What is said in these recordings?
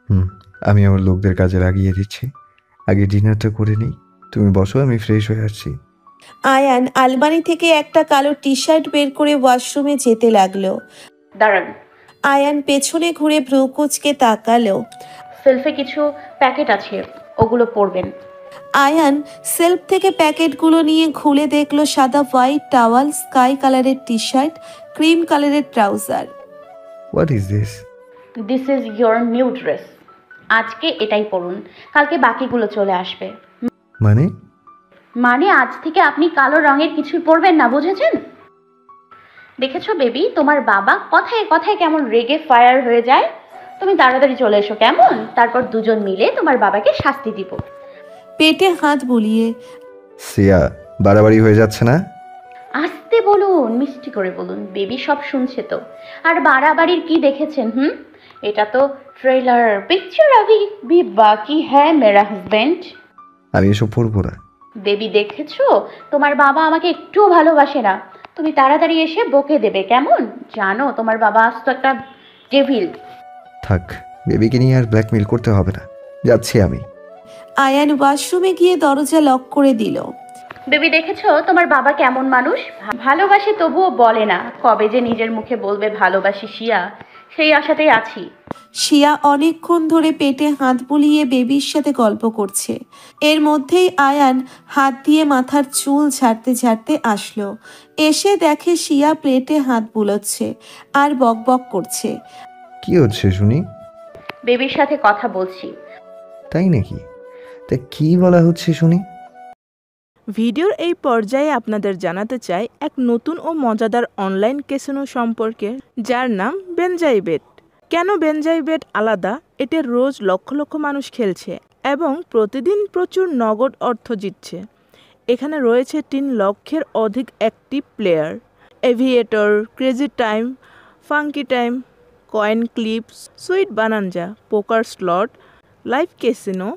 হুম, আমি আমার লোকদের কাজে লাগিয়ে দিচ্ছি। আগে ডিনারটা করে নিই। তুমি বসো, আমি ফ্রেশ হয়ে আসছি। আয়ান আলমারি থেকে একটা কালো টি শার্ট বের করে ওয়াশরুমে যেতে লাগলো। দাঁড়ান, আয়ান পেছনে ঘুরে ভ্রু কুঁচকে তাকালো। সেলফে কিছু প্যাকেট আছে, ওগুলো পরবেন। আয়ান সেলফ থেকে প্যাকেটগুলো নিয়ে খুলে দেখলো সাদা হোয়াইট টাওয়াল, স্কাই কালারের টি শার্ট, ক্রিম কালারের trouser. What is this? This is your new dress. আজকে এটাই পরুন, কালকে বাকিগুলো চলে আসবে। মানে? মানে আজ থেকে আপনি কালো রঙের কিছুই পরবেন না, বুঝেছেন? দেখেছো বেবি, তোমার বাবা কথায় কথায় কেমন রেগে ফায়ার হয়ে যায়। তুমি তাড়াতাড়ি চলে এসো কেমন, তারপর দুজন মিলে তোমার বাবাকে শাস্তি দিব। পেটে হাত বুলিয়ে। সিয়া, বাড়াবাড়ি হয়ে যাচ্ছে না? আস্তে বলুন, মিষ্টি করে বলুন, বেবি সব শুনছে তো। আর বাড়াবাড়ির কি দেখেছেন? এটা তো ট্রেলার, পিকচার अभी भी बाकी है मेरा হাজবেন্ড। আমি এসব পড়বো না। বেবি দেখেছো, তোমার বাবা আমাকে একটুও ভালোবাসে না। তুমি তাড়াতাড়ি এসে বকে দেবে কেমন। জানো তোমার বাবা আজ তো একটা ডেভিল। থাক, বেবিকে নিয়ে আর ব্ল্যাকমেল করতে হবে না। যাচ্ছি আমি। আয়ান ওয়াশরুমে গিয়ে দরজা লক করে দিল। বেবি দেখেছো তোমার বাবা কেমন মানুষ, ভালোবাসে তবুও বলে না। কবে যে নিজের মুখে বলবে ভালোবাসি শিয়া, সেই আশাতেই আছি। শিয়া অনেকক্ষণ ধরে পেটে হাত বুলিয়ে বেবির সাথে গল্প করছে। এর মধ্যেই আয়ান হাত দিয়ে মাথার চুল ঝাড়তে ঝাড়তে আসলো। এসে দেখে শিয়া প্লেটে হাত বুলোচ্ছে আর বকবক করছে। কি হচ্ছে শুনি? বেবির সাথে কথা বলছি। তাই নাকি? তা কি বলা হচ্ছে শুনি? ভিডিওর এই পর্যায়ে আপনাদের জানাতে চাই এক নতুন ও মজাদার অনলাইন ক্যাসিনো সম্পর্কে, যার নাম বেনজাইবেট। কেন বেনজাইবেট আলাদা? এতে রোজ লক্ষ লক্ষ মানুষ খেলছে এবং প্রতিদিন প্রচুর নগদ অর্থ জিতছে। এখানে রয়েছে 3 লক্ষের অধিক active player. Aviator, crazy time, funky time, coin clips, sweet bonanza, poker slot, live casino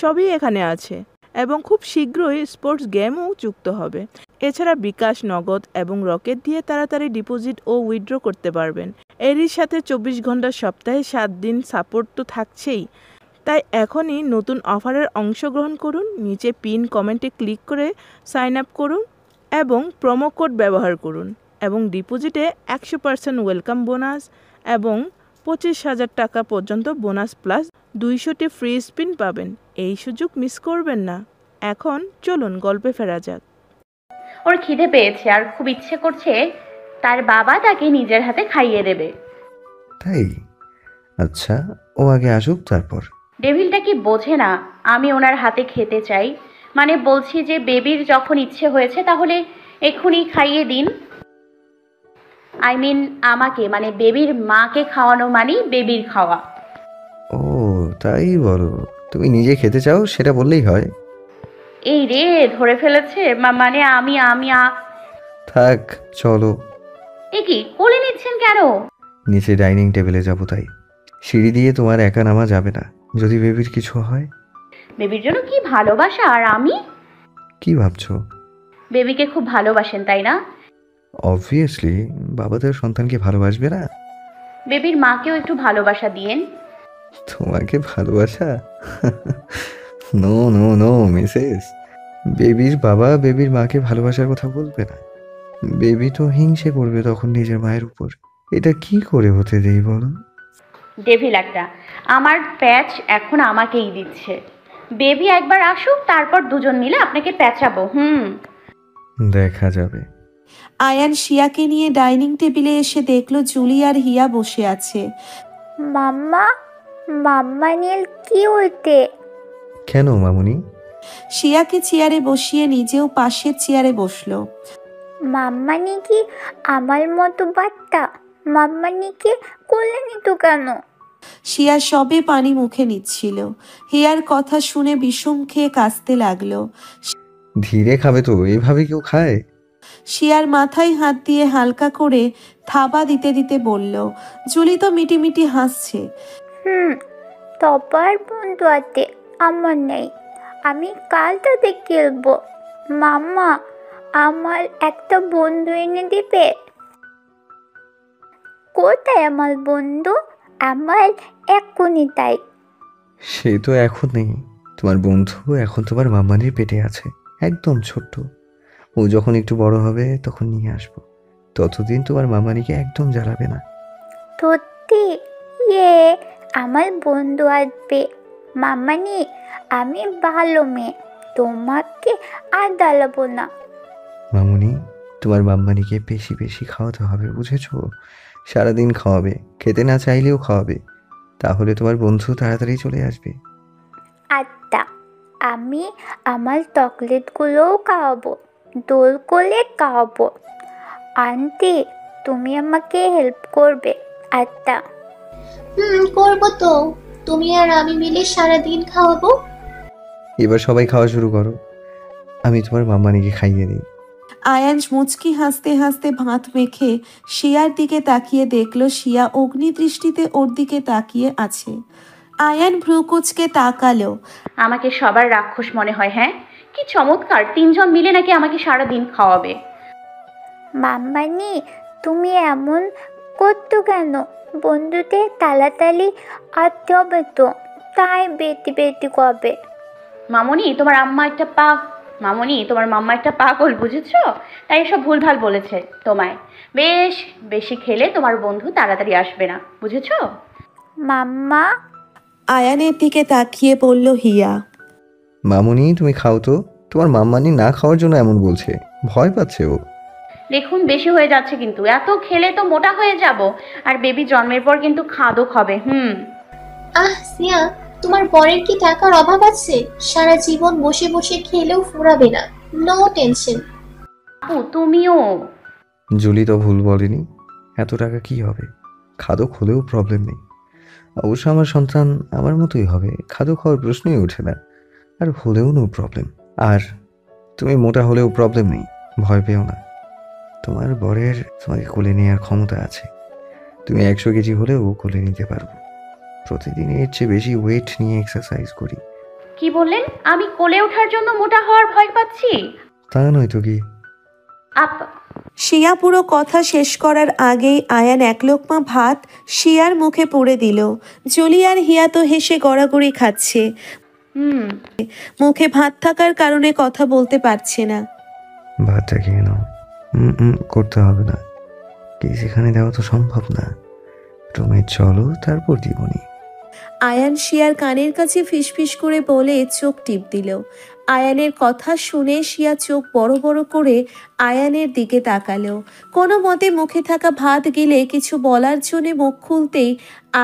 সবই এখানে আছে এবং খুব শীঘ্রই স্পোর্টস গেমও যুক্ত হবে। এছাড়া বিকাশ, নগদ এবং রকেট দিয়ে তাড়াতাড়ি ডিপোজিট ও উইথড্র করতে পারবেন। এরই সাথে 24 ঘন্টা সপ্তাহে 7 দিন সাপোর্ট তো থাকছেই। তাই এখনই নতুন অফারের অংশগ্রহণ করুন। নিচে পিন কমেন্টে ক্লিক করে সাইন আপ করুন এবং প্রোমো কোড ব্যবহার করুন এবং ডিপোজিটে 100% ওয়েলকাম বোনাস এবং 25,000 টাকা পর্যন্ত বোনাস প্লাস 200টি ফ্রি স্পিন পাবেন। এই সুযোগ মিস করবেন না। এখন চলুন গল্পে ফেরা যাক। ওর খিদে পেয়েছে আর খুব ইচ্ছে করছে তার বাবা তাকে নিজের হাতে খাইয়ে দেবে। তাই? আচ্ছা, ও আগে আসুক তারপর। ডেভিলটা কি বোঝে না আমি ওনার হাতে খেতে চাই? মানে বলছি যে বেবির যখন ইচ্ছে হয়েছে তাহলে এক্ষুনি খাইয়ে দিন। আই মিন আমাকে, মানে বেবির মাকে খাওয়ানো মানে বেবির খাওয়া। ও, তাই বলো? তুমি নিজে খেতে চাও সেটা বললেই হয়। এই রে, ধরে ফেলেছে। মানে থাক, চলো। এ কি কোলে নিচ্ছেন কেন? নিচে ডাইনিং টেবিলে যাবো তাই। সিঁড়ি দিয়ে তোমার একা নামা যাবে না, যদি বেবির কিছু হয়। বেবির জন্য কি ভালোবাসা। আর আমি কি ভাবছো? বেবিকে খুব ভালোবাসেন তাই না? অবভিয়াসলি, বাবাদের সন্তানকে ভালোবাসবে না? বেবির মাকেও একটু ভালোবাসা দিয়েন। তোমাকে ভালোবাসা? নো নো নো মিসেস, বেবির বাবা বেবির মাকে ভালোবাসার কথা বলবে না। বেবি তো হিংসে করবে তখন নিজের মায়ের উপর। এটা কি করে হতে দেই বলো? ডেভিল একটা, আমার প্যাচ এখন আমাকেই দিচ্ছে। বেবি একবার আসুক, তারপর দুজন মিলে আপনাকে প্যাচাবো। দেখা যাবে। আয়ান শিয়াকে নিয়ে ডাইনিং টেবিলে এসে দেখলো জুলি আর হিয়া বসে আছে। মাম্মা, মাম্মা নীল কি হইতে? কেন মামুনি? শিয়াকে চেয়ারে বসিয়ে নিজেও পাশের চেয়ারে বসলো। মাম্মা নি কি আমার মতো বাচ্চা? মাম্মা নিকে কোলে নিত কেন? শিয়া সবে পানি মুখে নিচ্ছিল। হিয়ার কথা শুনে বিষম খেয়ে কাঁদতে লাগলো। ধীরে খাবে তো, এভাবে কেউ খায়? শিয়ার মাথায় হাত দিয়ে হালকা করে থাবা দিতে দিতে বলল। জুলি তো মিটিমিটি হাসছে। তপার বন্ধু আছে, আমার নেই। আমি কাল তাতে খেলবো। মাম্মা, আমার একটা বন্ধু এনে দিবে? কোথায় আমার বন্ধু? আমার এক্ষুনি তাই। সে তো এখন নেই। তোমার বন্ধু এখন তোমার মাম্মানির পেটে আছে, একদম ছোট্ট। ও যখন একটু বড় হবে তখন নিয়ে আসবো। ততদিন তোমার মামানিকে একদম জ্বালাবে না। সত্যি? ইয়ে, আমার বন্ধু আসবে। মামানি, আমি ভালো মেয়ে, তোমাকে আর জ্বালাবো না। মামুনি, তোমার মাম্মানিকে বেশি বেশি খাওয়াতে হবে, বুঝেছো? সারাদিন খাওয়াবে, খেতে না চাইলেও খাওয়াবে, তাহলে তোমার বন্ধু তাড়াতাড়ি চলে আসবে। আচ্ছা, আমি আমার চকলেটগুলোও খাওয়াবো, দোল করে খাওয়াবো। আন্টি, তুমি আমাকে হেল্প করবে? আচ্ছা। করবো তো। তুমি আর আমি মিলে সারাদিন খাওয়াবো। এবার সবাই খাওয়া শুরু করো, আমি তোমার মাম্মানিকে খাইয়ে দিই। আয়ান মুচকি হাসতে হাসতে ভাত মেখে শিয়ার দিকে তাকিয়ে দেখলো শিয়া অগ্নিদৃষ্টিতে ওর দিকে তাকিয়ে আছে। আয়ান ভ্রুকুচকে তাকালো। আমাকে সবার রাক্ষস মনে হয়, হ্যাঁ? কি চমৎকার, 3জন মিলে নাকি আমাকে সারাদিন খাওয়াবে। মাম্মানি, তুমি এমন করতো কেন? বন্ধুদের তাড়াতাড়ি আসতে হবে তো, তাই বেটি বেটি কবে। মামনি, তোমার মাম্মা একটা পাগল, বুঝেছো? তাই এসব ভুলভাল বলেছে তোমায়। বেশ বেশি খেলে তোমার বন্ধু তাড়াতাড়ি আসবে না, বুঝেছো? মাম্মা, আয়ানের দিকে তাকিয়ে বলল হিয়া। মামুনি, তুমি খাও তো। তোমার মাম্মানি না খাওয়ার জন্য এমন বলছে, ভয় পাচ্ছে ও। দেখুন, বেশি হয়ে যাচ্ছে কিন্তু, এত খেলে তো মোটা হয়ে যাব। আর বেবি জন্মের পর কিন্তু খাদক হবে। সিয়া, তোমার বরের কি টাকার অভাব আছে? সারা জীবন বসে বসে খেলেও ফুরাবে না। No tension. আপু, তুমিও। জুলি তো ভুল বলেনি। এত টাকা কি হবে, খাদক হলেও প্রবলেম নেই। অবশ্য আমার সন্তান আমার মতোই হবে, খাদক হওয়ার প্রশ্নই ওঠে না। আর হলেও নো প্রবলেম। আর তুমি মোটা হলেও প্রবলেম নেই, ভয় পেও না। তোমার বরের তোমাকে কোলে নেওয়ার ক্ষমতা আছে। তুমি 100 কেজি হলেও কোলে নিতে পারবো। প্রতিদিন এর চেয়ে বেশি ওয়েট নিয়ে এক্সারসাইজ করি। কি বললেন? আমি কোলে ওঠার জন্য মোটা হওয়ার ভয় পাচ্ছি? তা নয় তো কি। শিয়া পুরো কথা শেষ করার আগেই আয়ান এক লোকমা ভাত শিয়ার মুখে পুরে দিল। জুলি আর হিয়া তো হেসে গড়াগড়ি খাচ্ছে, মুখে ভাত থাকার কারণে কথা বলতে পারছে না। ভাতটা খেয়ে নাও। করতে হবে না, কি সেখানে দেওয়া তো সম্ভব না। রুমে চলো, তারপর দিবনি। আয়ান শিয়ার কানের কাছে ফিসফিস করে বলে চোখ টিপ দিল। আয়ানের কথা শুনে শিয়া চোখ বড় বড় করে আয়ানের দিকে তাকালো। কোনো মতে মুখে থাকা ভাত গিলে কিছু বলার জন্য মুখ খুলতেই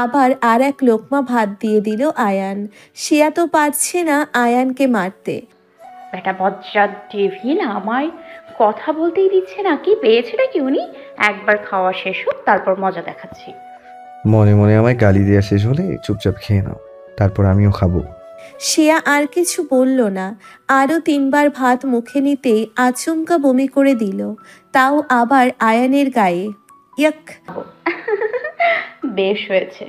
আবার আর এক লোকমা ভাত দিয়ে দিল আয়ান। শিয়া তো পারছে না আয়ানকে মারতে। বেটা বজ্জাত ডেভিল, আমায় কথা বলতেই দিচ্ছে না। কি পেয়েছে নাকি উনি? একবার খাওয়া শেষ হোক, তারপর মজা দেখাচ্ছি। মনে মনে আমায় গালি দেওয়া শেষ হলে চুপচাপ খেয়ে নাও, তারপর আমিও খাবো। শিয়া আর কিছু বলল না। আরও 3বার ভাত মুখে নিতেই আচমকা বমি করে দিল, তাও আবার আয়ানের গায়ে। ইয়াক! বেশ হয়েছে।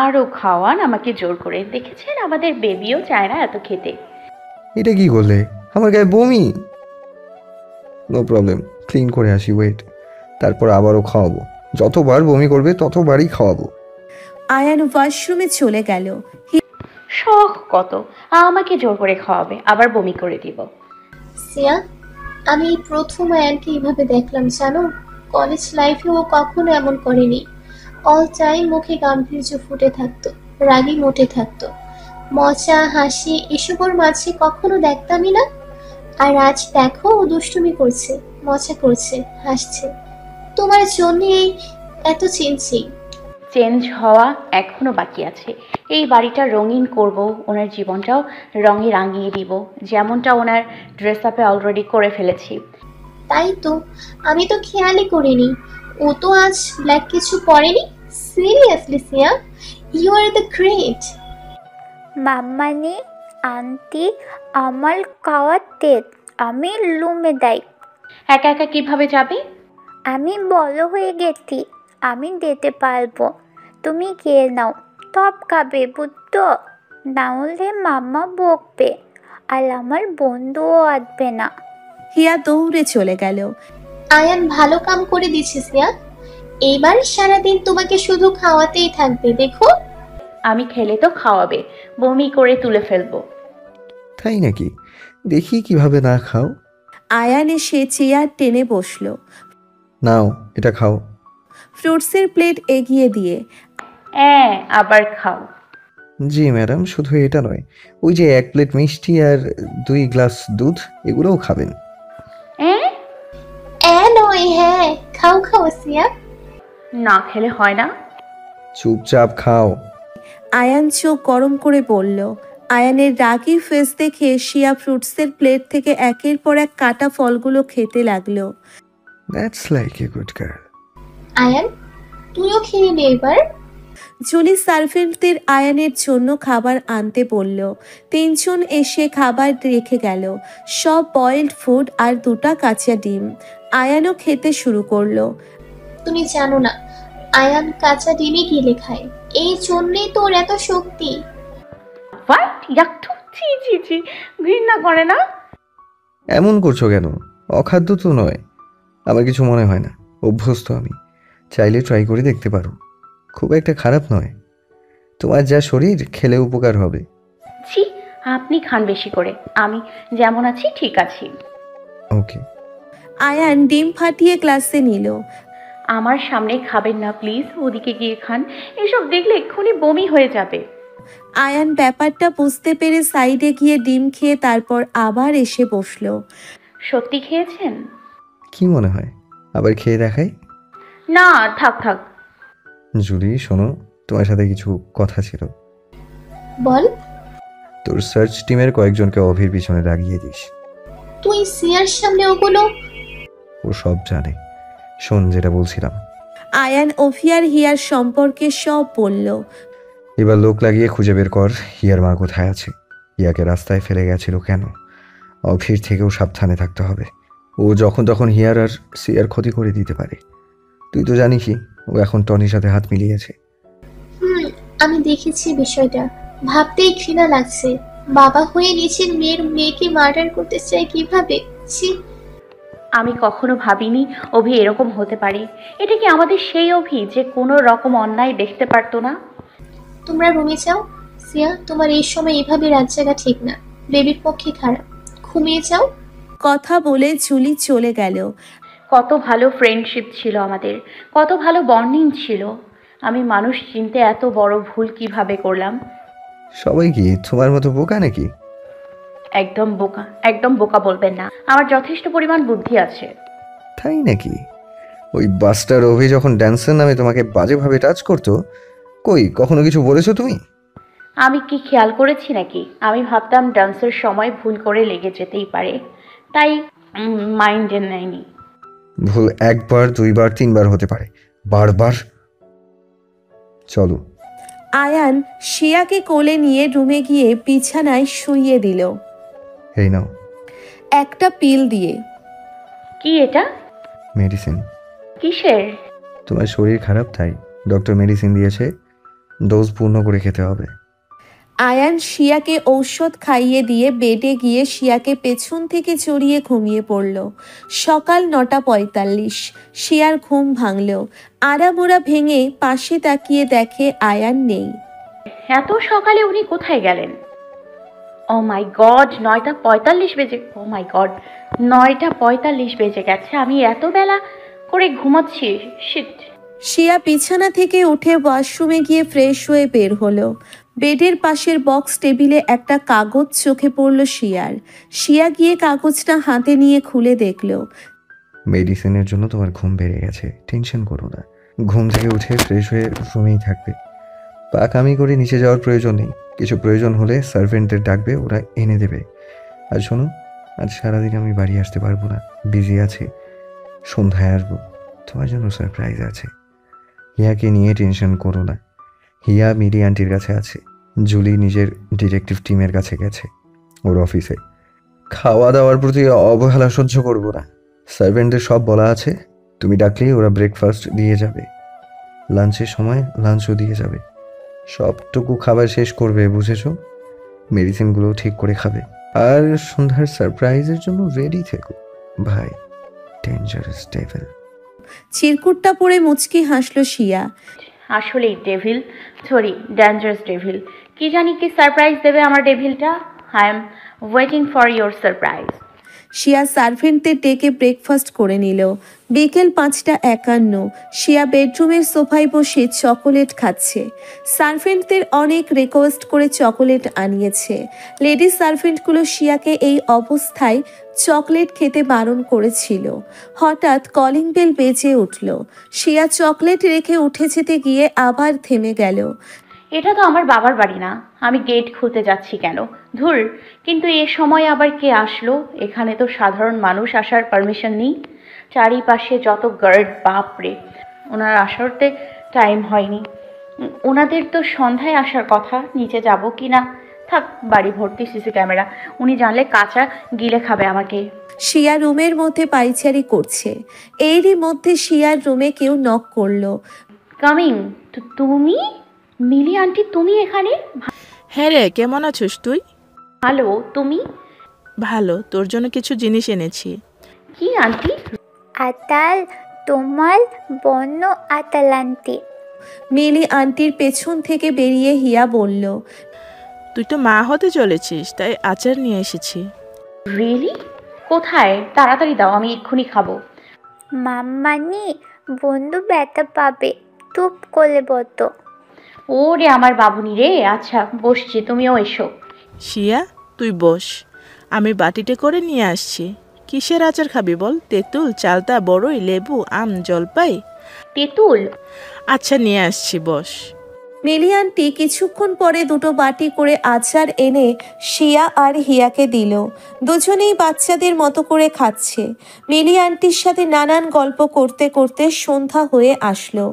আরও খাওয়ান আমাকে জোর করে। দেখেছেন, আমাদের বেবিও চায় না এত খেতে। এটা কি করলে? আমার গায়ে বমি। নো প্রবলেম, ক্লিন করে আসি, ওয়েট। তারপর আবারও খাওয়াবো। যতবার বমি করবে ততবারই খাওয়াবো। আয়ান ওয়াশরুমে চলে গেল। শখ কত, আমাকে জোর করে খাওয়াবে, আবার বমি করে দিব। সিয়া, আমি এই প্রথম আয়ানকে এইভাবে দেখলাম, জানো? কলেজ লাইফে ও কখনো এমন করেনি। অল টাইম মুখে গাম্ভীর্য ফুটে থাকতো, রাগী মোটে থাকতো। মজা হাসি এসবের মাঝে কখনো দেখতামই না। আর আজ দেখো, ও দুষ্টুমি করছে, মজা করছে, হাসছে। তোমার জন্যই এত চিনছি। চেঞ্জ হওয়া এখনো বাকি আছে। এই বাড়িটা রঙিন করব, ওনার জীবনটাও রঙে রাঙিয়ে দিব, যেমনটা ওনার ড্রেস আপে অলরেডি করে ফেলেছি। তাই তো, আমি তো খেয়ালই করিনি। ও তো আজ ব্ল্যাক কিছু পরেনি। Seriously Siya, you are the great. মাম্মানি, আন্টি আমার খাওয়ার তেল আমি লুমে দেয়। একা একা কিভাবে যাবে? আমি বড় হয়ে গেছি, আমি দিতে পারবো। তুমি খেয়ে নাও, টপ খাবে বুঝতো? না হলে মাম্মা বকবে, আর আমার বন্ধুও আসবে না। হিয়া দৌড়ে চলে গেল। আয়ান ভালো কাম করে দিচ্ছে সিয়া। এইবার সারাদিন তোমাকে শুধু খাওয়াতেই থাকবে, দেখো। আমি খেলে তো খাওয়াবে, বমি করে তুলে ফেলবো। তাই নাকি? দেখি কিভাবে না খাও। আয়ান এসে চেয়ার টেনে বসলো, নাও এটা খাও। ফ্রুটসের প্লেট এগিয়ে দিয়ে। হ্যাঁ, আবার খাও। জি ম্যাডাম, শুধু এটা নয়, ওই যে 1 প্লেট মিষ্টি আর 2 গ্লাস দুধ, এগুলোও খাবেন। হ্যাঁ, নয় হ্যাঁ, খাও খাও সিয়া। না খেলে হয় না। চুপচাপ খাও। আয়ান চোখ গরম করে বলল। আয়ানের রাগী ফেস দেখে শিয়া ফ্রুটসের প্লেট থেকে একের পর এক কাটা ফলগুলো খেতে লাগলো। That's like a good girl. Ayaan, তুইও খেয়ে নে এবার। জুলি সার্ভেন্টদের আয়ানের জন্য খাবার আনতে বলল। 3 জন এসে খাবার রেখে গেল, সব বয়েলড ফুড আর 2টা কাঁচা ডিম। আয়ানও খেতে শুরু করলো। তুমি জানো না, আয়ান কাঁচা ডিমই গিলে খায়, এই জন্যই তোর এত শক্তি। হোয়াট? ইয়াকটু ছি ছি ছি, ঘৃণা করে না? এমন করছো কেন? অখাদ্য তো নয়, আমার কিছু মনে হয় না, অভ্যস্ত আমি। চাইলে ট্রাই করে দেখতে পারো, খুব একটা খারাপ নয়। তোমার যা শরীর, খেলে উপকার হবে। ছি, আপনি খান বেশি করে, আমি যেমন আছি ঠিক আছি। ওকে। আয়ান ডিম ফাটিয়ে গ্লাসে নিল। আমার সামনে খাবেন না প্লিজ, ওদিকে গিয়ে খান, এসব দেখলে এক্ষুনি বমি হয়ে যাবে। আয়ান ব্যাপারটা বুঝতে পেরে সাইডে গিয়ে ডিম খেয়ে তারপর আবার এসে বসলো। সত্যি খেয়েছেন? কি মনে হয় আবার খেয়ে দেখাই? না, থাক থাক। জুলি শোনো, তোমার সাথে কিছু কথা ছিল। বল। তোর সার্চ টিমের কয়েকজনকে অভির পিছনে লাগিয়ে দিস। তুই সিয়ার সামনে ওগুলো? ও সব জানে। শোন যেটা বলছিলাম। আয়ান অভিয়ার হিয়ার সম্পর্কে সব বলল। এবার লোক লাগিয়ে খুঁজে বের কর হিয়ার মা কোথায় আছে, হিয়াকে রাস্তায় ফেলে গেছিল কেন। অভির থেকেও সাবধানে থাকতে হবে, ও যখন তখন হিয়ার আর সিয়ার ক্ষতি করে দিতে পারে। তুই তো জানিসই ও এখন টনির সাথে হাত মিলিয়েছে। আমি দেখেছি বিষয়টা, ভাবতেই ঘৃণা লাগছে। বাবা হয়ে নিজের মেয়েকে মার্ডার করতে চায় কিভাবে? ছি। আমি কখনো ভাবিনি অভি এরকম হতে পারে। এটা কি আমাদের সেই অভি যে কোনো রকম অন্যায় দেখতে পারতো না? তোমরা রুমে যাও। সিয়া, তোমার এই সময় এভাবে রাত জাগা ঠিক না, বেবির পক্ষে খারাপ। ঘুমিয়ে যাও। কথা বলে জুলি চলে গেল। কত ভালো ফ্রেন্ডশিপ ছিল আমাদের, কত ভালো বন্ডিং ছিল। আমি মানুষ চিনতে এত বড় ভুল কিভাবে করলাম? সবাই কি তোমার মতো বোকা নাকি? একদম বোকা, একদম বোকা বলবেন না, আমার যথেষ্ট পরিমাণ বুদ্ধি আছে। তাই নাকি? ওই বাস্টার অভি যখন ড্যান্সার নামে তোমাকে বাজেভাবে টাচ করতো, কই কখনো কিছু বলেছো তুমি? আমি কি খেয়াল করেছি নাকি? আমি ভাবতাম ডান্সের সময় ভুল করে লেগে যেতেই পারে, তাই মাইন্ডে নেয়নি। ভুল 1 বার 2 বার 3 বার হতে পারে, বারবার। চলো। আয়ান শিয়াকে কোলে নিয়ে রুমে গিয়ে বিছানায় শুইয়ে দিল, এই নাও একটা পিল দিয়ে। কি এটা? মেডিসিন। কিসের? তোমার শরীর খারাপ তাই ডক্টর মেডিসিন দিয়েছে, ডোজ পূর্ণ করে খেতে হবে। আয়ান শিয়াকে ঔষধ খাইয়ে দিয়ে বেডে গিয়ে শিয়াকে পেছন থেকে চড়িয়ে ঘুমিয়ে পড়ল। সকাল 9:45। শিয়ার ঘুম ভাঙল। আড়ামোড়া ভেঙে পাশে তাকিয়ে দেখে আয়ান নেই। এত সকালে উনি কোথায় গেলেন? ও মাই গড, 9:45 বেজে, ও মাই গড 9:45 বেজে গেছে। আমি এত বেলা করে ঘুমাচ্ছি, শিট। শিয়া বিছানা থেকে উঠে ওয়াশরুমে গিয়ে ফ্রেশ হয়ে বের হলো। বেডের পাশের বক্স টেবিলে একটা কাগজ চোখে পড়ল শিয়ার। শিয়া গিয়ে কাগজটা হাতে নিয়ে খুলে দেখল। মেডিসিনের জন্য তোমার ঘুম বেড়ে গেছে, টেনশন করো না। ঘুম থেকে উঠে ফ্রেশ হয়ে রুমেই থাকবে, পাকামি করে নিচে যাওয়ার প্রয়োজন নেই। কিছু প্রয়োজন হলে সার্ভেন্টদের ডাকবে, ওরা এনে দেবে। আর শোনো, আজ সারাদিন আমি বাড়ি আসতে পারবো না, বিজি আছে। সন্ধ্যায় আসবো, তোমার জন্য সারপ্রাইজ আছে। হিয়াকে নিয়ে টেনশন করো না, হিয়া মিডি আন্টির কাছে আছে, জুলি নিজের ডিটেকটিভ টিমের কাছে গেছে ওর অফিসে। খাওয়া দাওয়ার প্রতি অবহেলা সহ্য করবো না। সার্ভেন্টদের সব বলা আছে, তুমি ডাকলেই ওরা ব্রেকফাস্ট দিয়ে যাবে, লাঞ্চের সময় লাঞ্চও দিয়ে যাবে। সবটুকু খাবার শেষ করবে, বুঝেছো? মেডিসিনগুলো ঠিক করে খাবে। আর সন্ধ্যার সারপ্রাইজের জন্য রেডি থেকো ভাই, ডেঞ্জারাস ডেভিল। চিরকুটটা পরে মুচকি হাসল শিয়া। আসলেই ডেভিল, সরি ডেঞ্জারাস ডেভিল। কি জানি কি সারপ্রাইজ দেবে আমার ডেভিলটা। I am waiting for your surprise. Siya সার্ভেন্টদের ডেকে ব্রেকফাস্ট করে নিল। বিকেল 5:51। শিয়া বেডরুমের সোফায় বসে চকোলেট খাচ্ছে। সার্ভেন্টদের অনেক রিকোয়েস্ট করে চকোলেট আনিয়েছে। লেডি সার্ভেন্টগুলো শিয়াকে এই অবস্থায় চকলেট খেতে বারণ করেছিল। হঠাৎ কলিং বেল বেজে উঠল। শিয়া চকলেট রেখে উঠে যেতে গিয়ে আবার থেমে গেল। এটা তো আমার বাবার বাড়ি না, আমি গেট খুলতে যাচ্ছি কেন? ধুর, কিন্তু এ সময় আবার কে আসলো? এখানে তো সাধারণ মানুষ আসার পারমিশন নেই। চারিপাশে যত গার্ড, বাপরে, ওনার আসারতে টাইম হয়নি। ওনাদের তো সন্ধ্যায় আসার কথা। নিচে যাব কি না? থাক, বাড়ি ভর্তি সিসি ক্যামেরা, উনি জানলে কাঁচা গিলে খাবে আমাকে। শিয়া রুমের মধ্যে পায়চারি করছে। এরই মধ্যে শিয়ার রুমে কেউ নক করলো। কামিং। তুমি? মিলি আন্টি, তুমি এখানে? হ্যাঁ রে, কেমন আছিস তুই? ভালো, তুমি? ভালো, তোর জন্য কিছু জিনিস এনেছি। কি আন্টি? আতাল, তোমার বন্য আতাল আন্টি। মিলি আন্টির পেছন থেকে বেরিয়ে হিয়া বলল। তুই তো মা হতে চলেছিস, তাই আচার নিয়ে এসেছি। রিয়েলি? কোথায়? তাড়াতাড়ি দাও, আমি এক্ষুনি খাবো। মাম্মানি, বন্ধু ব্যথা পাবে, চুপ করে বতো। ওরে আমার বাবুনি রে। আচ্ছা বসছি, তুমিও এসো। শিয়া, তুই বস, আমি বাটিতে করে নিয়ে আসছি। কিসের আচার খাবি বল? তেঁতুল, চালতা, বড়ই, লেবু, আম, জলপাই? তেঁতুল? আচ্ছা নিয়ে আসছি, বস। মিলি আন্টি কিছুক্ষণ পরে দুটো বাটি করে আচার এনে শিয়া আর হিয়াকে দিল। দুজনেই বাচ্চাদের মতো করে খাচ্ছে। মিলি আন্টির সাথে নানান গল্প করতে করতে সন্ধ্যা হয়ে আসলো।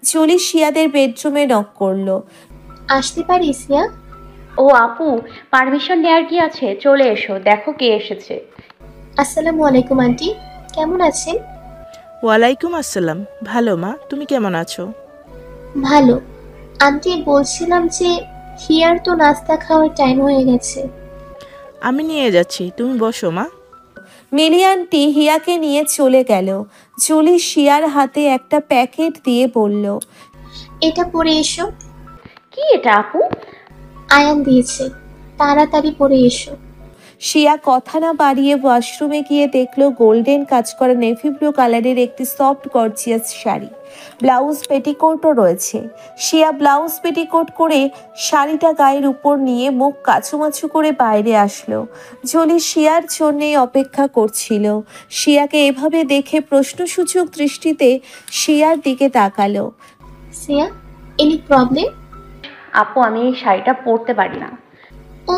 জুলি শিয়াদের বেডরুমে নক করলো। আসতে পারি সিয়া? ও আপু, পারমিশন নেওয়ার কি আছে? চলে এসো, দেখো কে এসেছে। আসসালামু আলাইকুম আন্টি, কেমন আছেন? ওয়ালাইকুম আসসালাম। ভালো মা, তুমি কেমন আছো? ভালো। আন্টি, বলছিলাম যে হিয়ার তো নাস্তা খাওয়ার টাইম হয়ে গেছে। আমি নিয়ে যাচ্ছি, তুমি বসো মা। মিলি আন্টি হিয়াকে নিয়ে চলে গেল। জুলি শিয়ার হাতে একটা প্যাকেট দিয়ে বলল। এটা পরে এসো। কি এটা আপু? আয়ান দিয়েছে, তাড়াতাড়ি পরে এসো। শিয়া কথা না বাড়িয়ে ওয়াশরুমে গিয়ে দেখলো গোল্ডেন কাজ করা নেভি ব্লু কালারের একটি সফট গর্জিয়াস শাড়ি। ব্লাউজ পেটিকোটও রয়েছে। শিয়া ব্লাউজ পেটিকোট করে শাড়িটা গায়ের উপর নিয়ে মুখ কাছুমাছু করে বাইরে আসলো। জলি শিয়ার জন্যেই অপেক্ষা করছিল। শিয়াকে এভাবে দেখে প্রশ্নসূচক দৃষ্টিতে শিয়ার দিকে তাকালো। সিয়া, এনি প্রবলেম? আপু, আমি এই শাড়িটা পরতে পারি না। ও,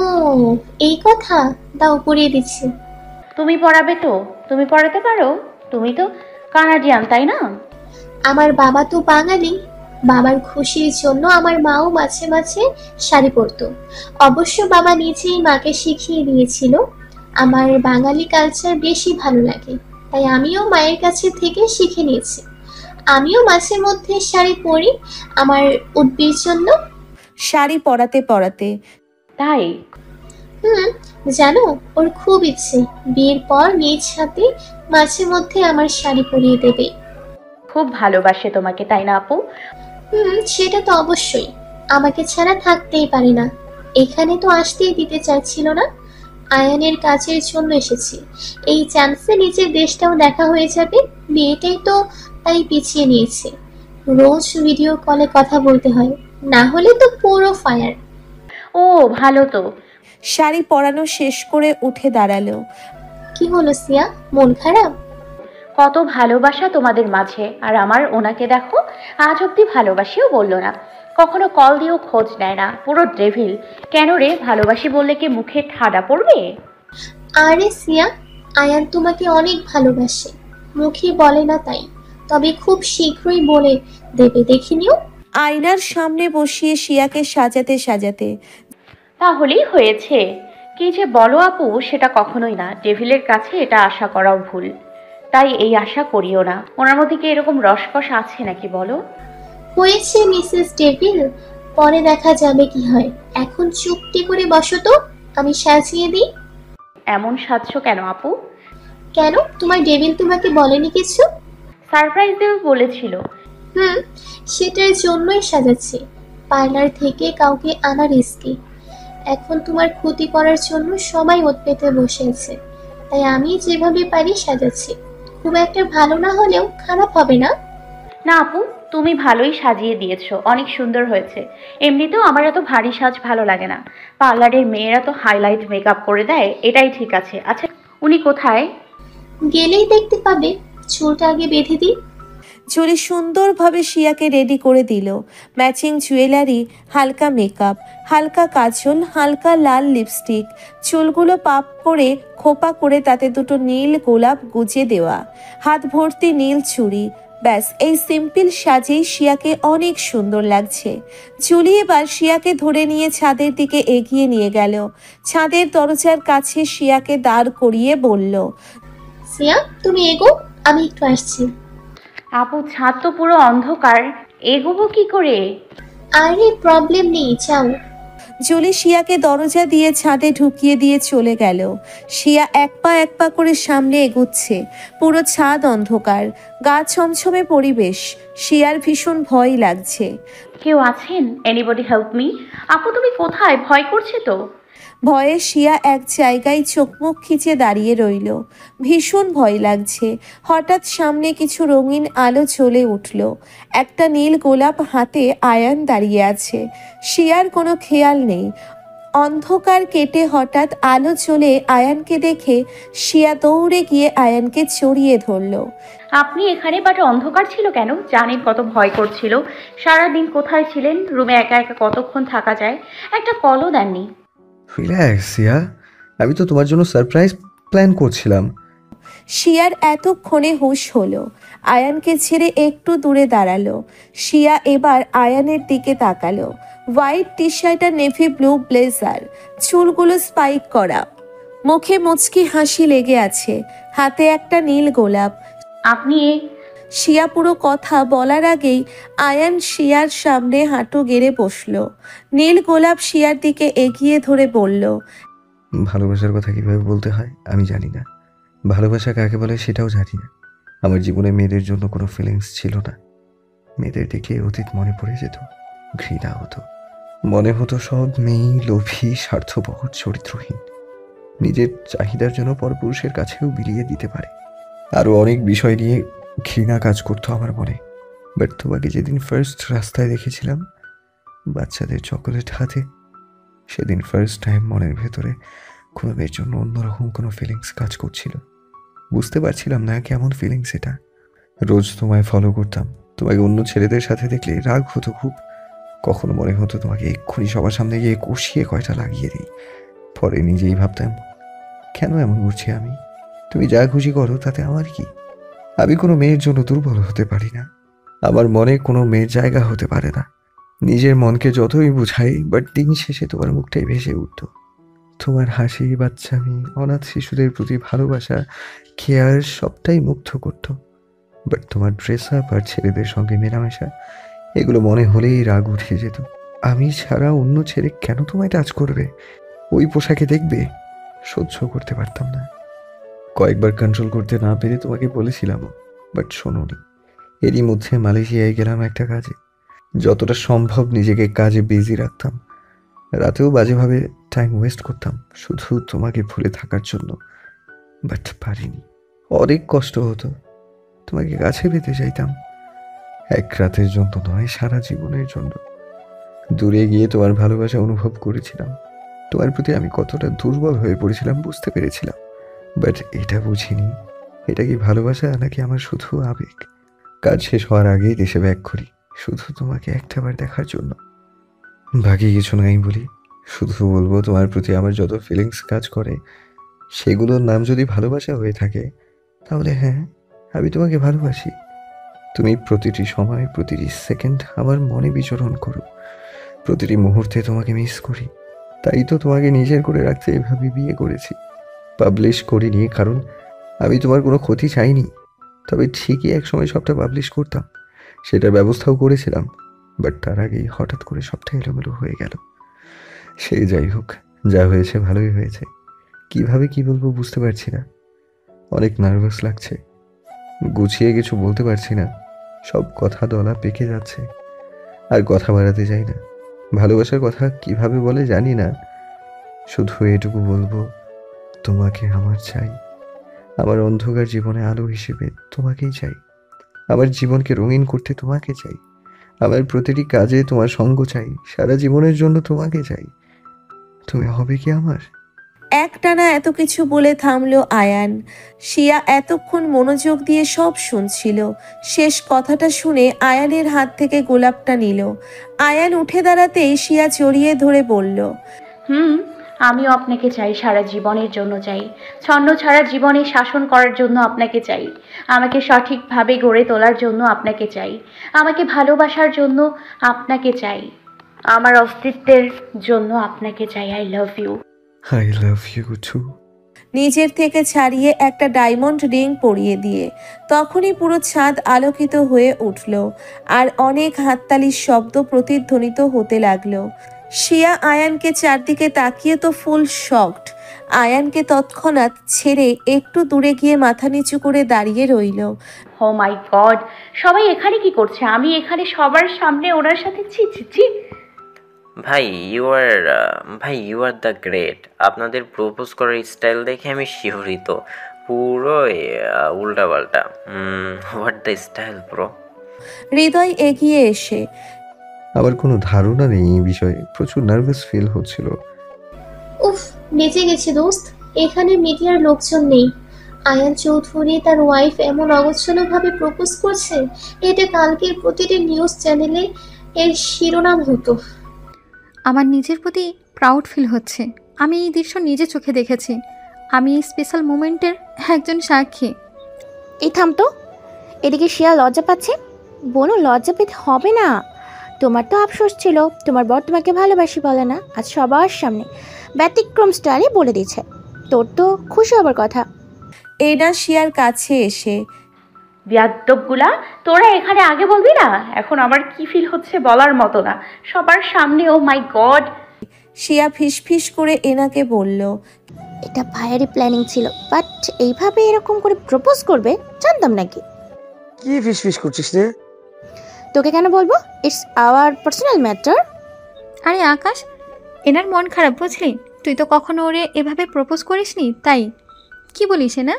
এই কথা, দাও পরিয়ে দিচ্ছি। তুমি পরাবে তো? তুমি পরাতে পারো? তুমি তো কানাডিয়ান, তাই না? আমার বাবা তো বাঙালি, বাবার খুশির জন্য আমার মাও মাঝে মাঝে শাড়ি পরতো। অবশ্য বাবা নিজেই মাকে শিখিয়ে দিয়েছিল। আমার বাঙালি কালচার বেশি ভালো লাগে, তাই আমিও মায়ের কাছে থেকে শিখে নিয়েছি। আমিও মাঝে মধ্যে শাড়ি পরি আমার উদ্ভির জন্য। শাড়ি পরাতে পরাতে। তাই? জানো, ওর খুব ইচ্ছে বিয়ের পর নিজ হাতে মাঝে মধ্যে আমার শাড়ি পরিয়ে দেবে। খুব ভালোবাসে তোমাকে, তাই না আপু? সেটা তো অবশ্যই, আমাকে ছাড়া থাকতেই পারে না। এখানে তো আসতেই দিতে চাইছিল না। আয়ানের কাজের জন্য এসেছি, এই চান্সে নিজের দেশটাও দেখা হয়ে যাবে। বিয়েটাই তো তাই পিছিয়ে নিয়েছে। রোজ ভিডিও কলে কথা বলতে হয়, না হলে তো পুরো ফায়ার। ও ভালো তো। শাড়ি পরানো শেষ করে উঠে দাঁড়ালো। কি হলো সিয়া, মন খারাপ? কত ভালোবাসা তোমাদের মাঝে, আর আমার ওনাকে দেখো, আজ অব্দি ভালোবাসিও বললো না, কখনো কল দিয়েও খোঁজ নেয় না। পুরো ডেভিল। কেন রে, ভালোবাসি বললে কি মুখে ঠাডা পড়বে? আরে সিয়া, আয়ান তোমাকে অনেক ভালোবাসে, মুখে বলে না তাই, তবে খুব শীঘ্রই বলে দেবে, দেখে নিও। আয়নার সামনে বসিয়ে শিয়াকে সাজাতে সাজাতে। তাহলেই হয়েছে। কি যে বলো আপু, সেটা কখনোই না। ডেভিলের কাছে এটা আশা করাও ভুল, তাই এই আশা করিও না। ওনার মধ্যে কি এরকম রসকস আছে নাকি বলো? হয়েছে মিসেস ডেভিল, পরে দেখা যাবে কি হয়। এখন চুপটি করে বসো তো, আমি সাজিয়ে দিই। এমন সাজছো কেন আপু? কেন, তোমার ডেভিল তোমাকে বলেনি কিছু? সারপ্রাইজ দেবে বলেছিল। হুম, সেটার জন্যই সাজাচ্ছি। পার্লার থেকে কাউকে আনা রিস্কি। এখন তোমার ক্ষতি করার জন্য সবাই ওত পেতে বসে আছে, তাই আমি যেভাবে পারি সাজাচ্ছি। খুব একটা ভালো না হলেও খারাপ হবে না। না আপু, তুমি ভালোই সাজিয়ে দিয়েছো, অনেক সুন্দর হয়েছে। এমনিতেও আমার এত ভারী সাজ ভালো লাগে না। পার্লারের মেয়েরা তো হাইলাইট মেকআপ করে দেয়, এটাই ঠিক আছে। আচ্ছা, উনি কোথায়? গেলেই দেখতে পাবে। চুলটা আগে বেঁধে দিই। জুলি সুন্দরভাবে শিয়াকে রেডি করে দিল। ম্যাচিং জুয়েলারি, হালকা মেকআপ, হালকা কাজল, হালকা লাল লিপস্টিক, চুলগুলো পাপ করে খোপা করে তাতে দুটো নীল গোলাপ গুজে দেওয়া, হাত ভর্তি নীল চুড়ি। ব্যাস, এই সিম্পল সাজেই শিয়াকে অনেক সুন্দর লাগছে। জুলি এবার শিয়াকে ধরে নিয়ে ছাদের দিকে এগিয়ে নিয়ে গেল। ছাদের দরজার কাছে শিয়াকে দাঁড় করিয়ে বলল, সিয়া, তুমি এগো, আমি একটু আসছি। আপু, ছাদ তো পুরো অন্ধকার, এগোবো কি করে? আরে প্রবলেম নেই, যাও। জুলি শিয়াকে দরজা দিয়ে ছাদে ঢুকিয়ে দিয়ে চলে গেল। শিয়া এক পা করে সামনে এগুচ্ছে। পুরো ছাদ অন্ধকার, গা ছমছমে পরিবেশ। শিয়ার ভীষণ ভয় লাগছে। কেউ আছেন? Anybody help me. আপু, তুমি কোথায়? ভয় করছে তো? ভয়ে শিয়া এক জায়গায় চোখ মুখ খিচে দাঁড়িয়ে রইল। ভীষণ ভয় লাগছে। হঠাৎ সামনে কিছু রঙিন আলো জ্বলে উঠল। একটা নীল গোলাপ হাতে আয়ান দাঁড়িয়ে আছে। শিয়ার কোনো খেয়াল নেই। অন্ধকার কেটে হঠাৎ আলো চলে আয়ানকে দেখে শিয়া দৌড়ে গিয়ে আয়ানকে জড়িয়ে ধরল। আপনি এখানে? বাট অন্ধকার ছিল কেন? জানেন কত ভয় করছিল। সারাদিন কোথায় ছিলেন? রুমে একা একা কতক্ষণ থাকা যায়? একটা কলও দেননি। রিল্যাক্স সিয়া, আমি তো তোমার জন্য সারপ্রাইজ প্ল্যান করছিলাম। শিয়ার এতক্ষণে হুঁশ হলো। আয়ানকে ছেড়ে একটু দূরে দাঁড়ালো। শিয়া এবার আয়ানের দিকে তাকালো। হোয়াইট টি শার্ট আর নেভি ব্লু ব্লেজার, চুলগুলো স্পাইক করা, মুখে মুচকি হাসি লেগে আছে, হাতে একটা নীল গোলাপ। আপনি শিয়া পুরো কথা বলার আগেই আয়ান শিয়ার সামনে হাঁটু গেড়ে বসলো। নীল গোলাপ শিয়ার দিকে এগিয়ে ধরে বলল, ভালোবাসার কথা কিভাবে বলতে হয় আমি জানি না, ভালোবাসা কাকে বলে সেটাও জানি না। আমার জীবনে মেয়েদের জন্য কোনো ফিলিংস ছিল না। মেয়েদের দেখে অতীত মনে পড়ে যেত, ঘৃণা হতো। মনে হতো সব মেয়েই লোভী, স্বার্থপর, চরিত্রহীন, নিজের চাহিদার জন্য পরপুরুষের কাছেও বিলিয়ে দিতে পারে। আরও অনেক বিষয় নিয়ে ঘৃণা কাজ করতো আমার মনে। বাট তোমাকে যেদিন ফার্স্ট রাস্তায় দেখেছিলাম বাচ্চাদের চকোলেট হাতে, সেদিন ফার্স্ট টাইম মনের ভেতরে কোনো মেয়ের জন্য অন্যরকম কোনো ফিলিংস কাজ করছিল। বুঝতে পারছিলাম না কেমন ফিলিংস এটা। রোজ তোমায় ফলো করতাম, তোমাকে অন্য ছেলেদের সাথে দেখলে রাগ হতো খুব। কখনো মনে হতো তোমাকে এক্ষুনি সবার সামনে গিয়ে কষিয়ে কয়টা লাগিয়ে দিই। পরে নিজেই ভাবতাম, কেন এমন করছি আমি? তুমি যা খুশি করো, তাতে আমার কি? আমি কোনো মেয়ের জন্য দুর্বল হতে পারি না। আমার মনে কোনো মেয়ের জায়গা হতে পারে না। নিজের মনকে যতই বুঝাই, বাট দিন শেষে তোমার মুখটাই ভেসে উঠত। তোমার হাসি, বাচ্চামি, অনাথ শিশুদের প্রতি ভালোবাসা, কেয়ার সবটাই মুগ্ধ করত। বাট তোমার ড্রেস আপ আর ছেলেদের সঙ্গে মেলামেশা, এগুলো মনে হলেই রাগ উঠে যেত। আমি ছাড়া অন্য ছেলে কেন তোমায় টাচ করবে, ওই পোশাকে দেখবে? সহ্য করতে পারতাম না। কয়েকবার কন্ট্রোল করতে না পেরে তোমাকে বলেছিলামও, বাট শোনোনি। এরই মধ্যে মালয়েশিয়ায় গেলাম একটা কাজে। যতটা সম্ভব নিজেকে কাজে বিজি রাখতাম। রাতেও বাজেভাবে টাইম ওয়েস্ট করতাম শুধু তোমাকে ভুলে থাকার জন্য। বাট পারিনি, অনেক কষ্ট হতো। তোমাকে কাছে পেতে চাইতাম, এক রাতের জন্য নয়, সারা জীবনের জন্য। দূরে গিয়ে তোমার ভালোবাসা অনুভব করেছিলাম। তোমার প্রতি আমি কতটা দুর্বল হয়ে পড়েছিলাম বুঝতে পেরেছিলাম। বাট এটা বুঝিনি, এটা কি ভালোবাসা নাকি আমার শুধু আবেগ। কাজ শেষ হওয়ার আগেই দেশে ব্যাক করি, শুধু তোমাকে একটাবার দেখার জন্য। বাকি কিছু নাই বলি, শুধু বলবো তোমার প্রতি আমার যত ফিলিংস কাজ করে সেগুলোর নাম যদি ভালোবাসা হয়ে থাকে, তাহলে হ্যাঁ, আমি তোমাকে ভালোবাসি। তুমি প্রতিটি সময়, প্রতিটি সেকেন্ড আমার মনে বিচরণ করো। প্রতিটি মুহূর্তে তোমাকে মিস করি। তাই তো তোমাকে নিজের করে রাখতে এভাবে বিয়ে করেছি। পাবলিশ করিনি কারণ আমি তোমার কোনো ক্ষতি চাইনি। তবে ঠিকই একসময় সবটা পাবলিশ করতাম, সেটার ব্যবস্থাও করেছিলাম। বাট তার আগেই হঠাৎ করে সবটা এলোমেলো হয়ে গেল। সে যাই হোক, যা হয়েছে ভালোই হয়েছে। কিভাবে কি বলবো বুঝতে পারছি না। অনেক নার্ভাস লাগছে, গুছিয়ে কিছু বলতে পারছি না। সব কথা দলা পেকে যাচ্ছে। আর কথা বাড়াতে চাই না। ভালোবাসার কথা কিভাবে বলে জানি না, শুধু এটুকু বলবো, তোমাকে আমার চাই। আমার অন্ধকার জীবনে আলো হিসেবে তোমাকেই চাই। আমার জীবনকে রঙিন করতে তোমাকে চাই। আমার প্রতিটি কাজে তোমার সঙ্গ চাই। সারা জীবনের জন্য তোমাকে চাই। তুমি হবে কি আমার? একটানা এত কিছু বলে থামলো আয়ান। শিয়া এতক্ষণ মনোযোগ দিয়ে সব শুনছিল। শেষ কথাটা শুনে আয়ানের হাত থেকে গোলাপটা নিল। আয়ান উঠে দাঁড়াতেই শিয়া জড়িয়ে ধরে বলল, আমিও আপনাকে চাই, সারা জীবনের জন্য চাই। ছন্ন ছাড়া জীবনে শাসন করার জন্য আপনাকে চাই। আমাকে সঠিকভাবে গড়ে তোলার জন্য আপনাকে চাই। আমাকে ভালোবাসার জন্য আপনাকে চাই। আমার অস্তিত্বের জন্য আপনাকে চাই। I love you. I love you too. নিজের থেকে ছাড়িয়ে একটা ডায়মন্ড রিং পরিয়ে দিয়ে তখনই পুরো ছাদ আলোকিত হয়ে উঠল আর অনেক হাততালির শব্দ প্রতিধ্বনিত হতে লাগলো। শিয়া আয়ানকে চারদিকে তাকিয়ে তো ফুল শকড। আয়ানকে তৎক্ষণাৎ ছেড়ে একটু দূরে গিয়ে মাথা নিচু করে দাঁড়িয়ে রইল। ও মাই গড, সবাই এখানে কি করছে? আমি এখানে সবার সামনে ওনার সাথে ছি ছি ছি। ভাই ইউ আর দ্য গ্রেট। আপনাদের প্রপোজ করার স্টাইল দেখে আমি শিহরিত। পুরো উল্টাপাল্টা। What the style bro. Hriday এগিয়ে এসে, আমার কোনো ধারণা নেই এই বিষয়ে। প্রচুর নার্ভাস ফিল হচ্ছিল। উফ, বেঁচে গেছে দোস্ত। এখানে মিডিয়ার লোকজন নেই। আয়ান চৌধুরী তার ওয়াইফ এমন অগোছলভাবে প্রপোজ করছে, এটা কালকের প্রতিটি নিউজ চ্যানেলে এর শিরোনাম হতো। আমার নিজের প্রতি প্রাউড ফিল হচ্ছে। আমি এই দৃশ্য নিজে চোখে দেখেছি। আমি এই স্পেশাল মোমেন্টের একজন সাক্ষী। এই থাম তো, এদিকে শিয়া লজ্জা পাচ্ছে। বোনও লজ্জা পেতে হবে না। তোমার তো আফসোস ছিল তোমার বর তোমাকে ভালোবাসি বলে না, আজ সবার সামনে ব্যতিক্রম স্টাইলে বলে দিচ্ছে। তোর তো খুশি হবার কথা। এডা শিয়ার কাছে এসে, বিয়াদ্দবগুলা, তোরা এখানে আগে বলবি না? এখন আমার কি ফিল হচ্ছে বলার মতো না। সবার সামনে, ও মাই গড। শিয়া ফিসফিস করে এনাকে বলল, এটা ভাইয়ারই প্ল্যানিং ছিল, বাট এইভাবে এরকম করে প্রপোজ করবে জানতাম নাকি। কি ফিসফিস করছিস রে? তোকে কেন বলবো? It's hour personal matter. আরে আকাশ, এনার মন খারাপ বুঝলি? তুই তো কখনো ওরে এভাবে প্রপোজ করিসনি, তাই কি বলিস না?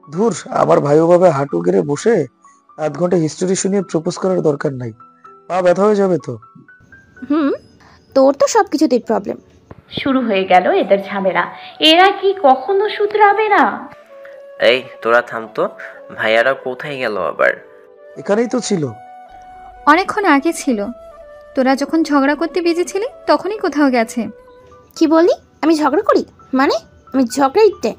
ধুর, আমার ভাই ওভাবে হাঁটু গেড়ে বসে আধ ঘন্টা হিস্টোরি শুনিয়ে প্রপোজ করার দরকার নাই। পা ব্যথা হয়ে যাবে তো। তোর তো সব কিছুতেই প্রবলেম। শুরু হয়ে গেল এদের ঝামেলা। এরা কি কখনো শুধরাবে না? এই তোরা থাম তো। ভাইয়ারা কোথায় গেল আবার? এখানেই তো ছিল। অনেকক্ষণ আগে ছিল। তোরা যখন ঝগড়া করতে বেজেছিলি তখনই কোথাও গেছে। কি বলি? আমি ঝগড়া করি? মানে আমি ঝগড়াইতে?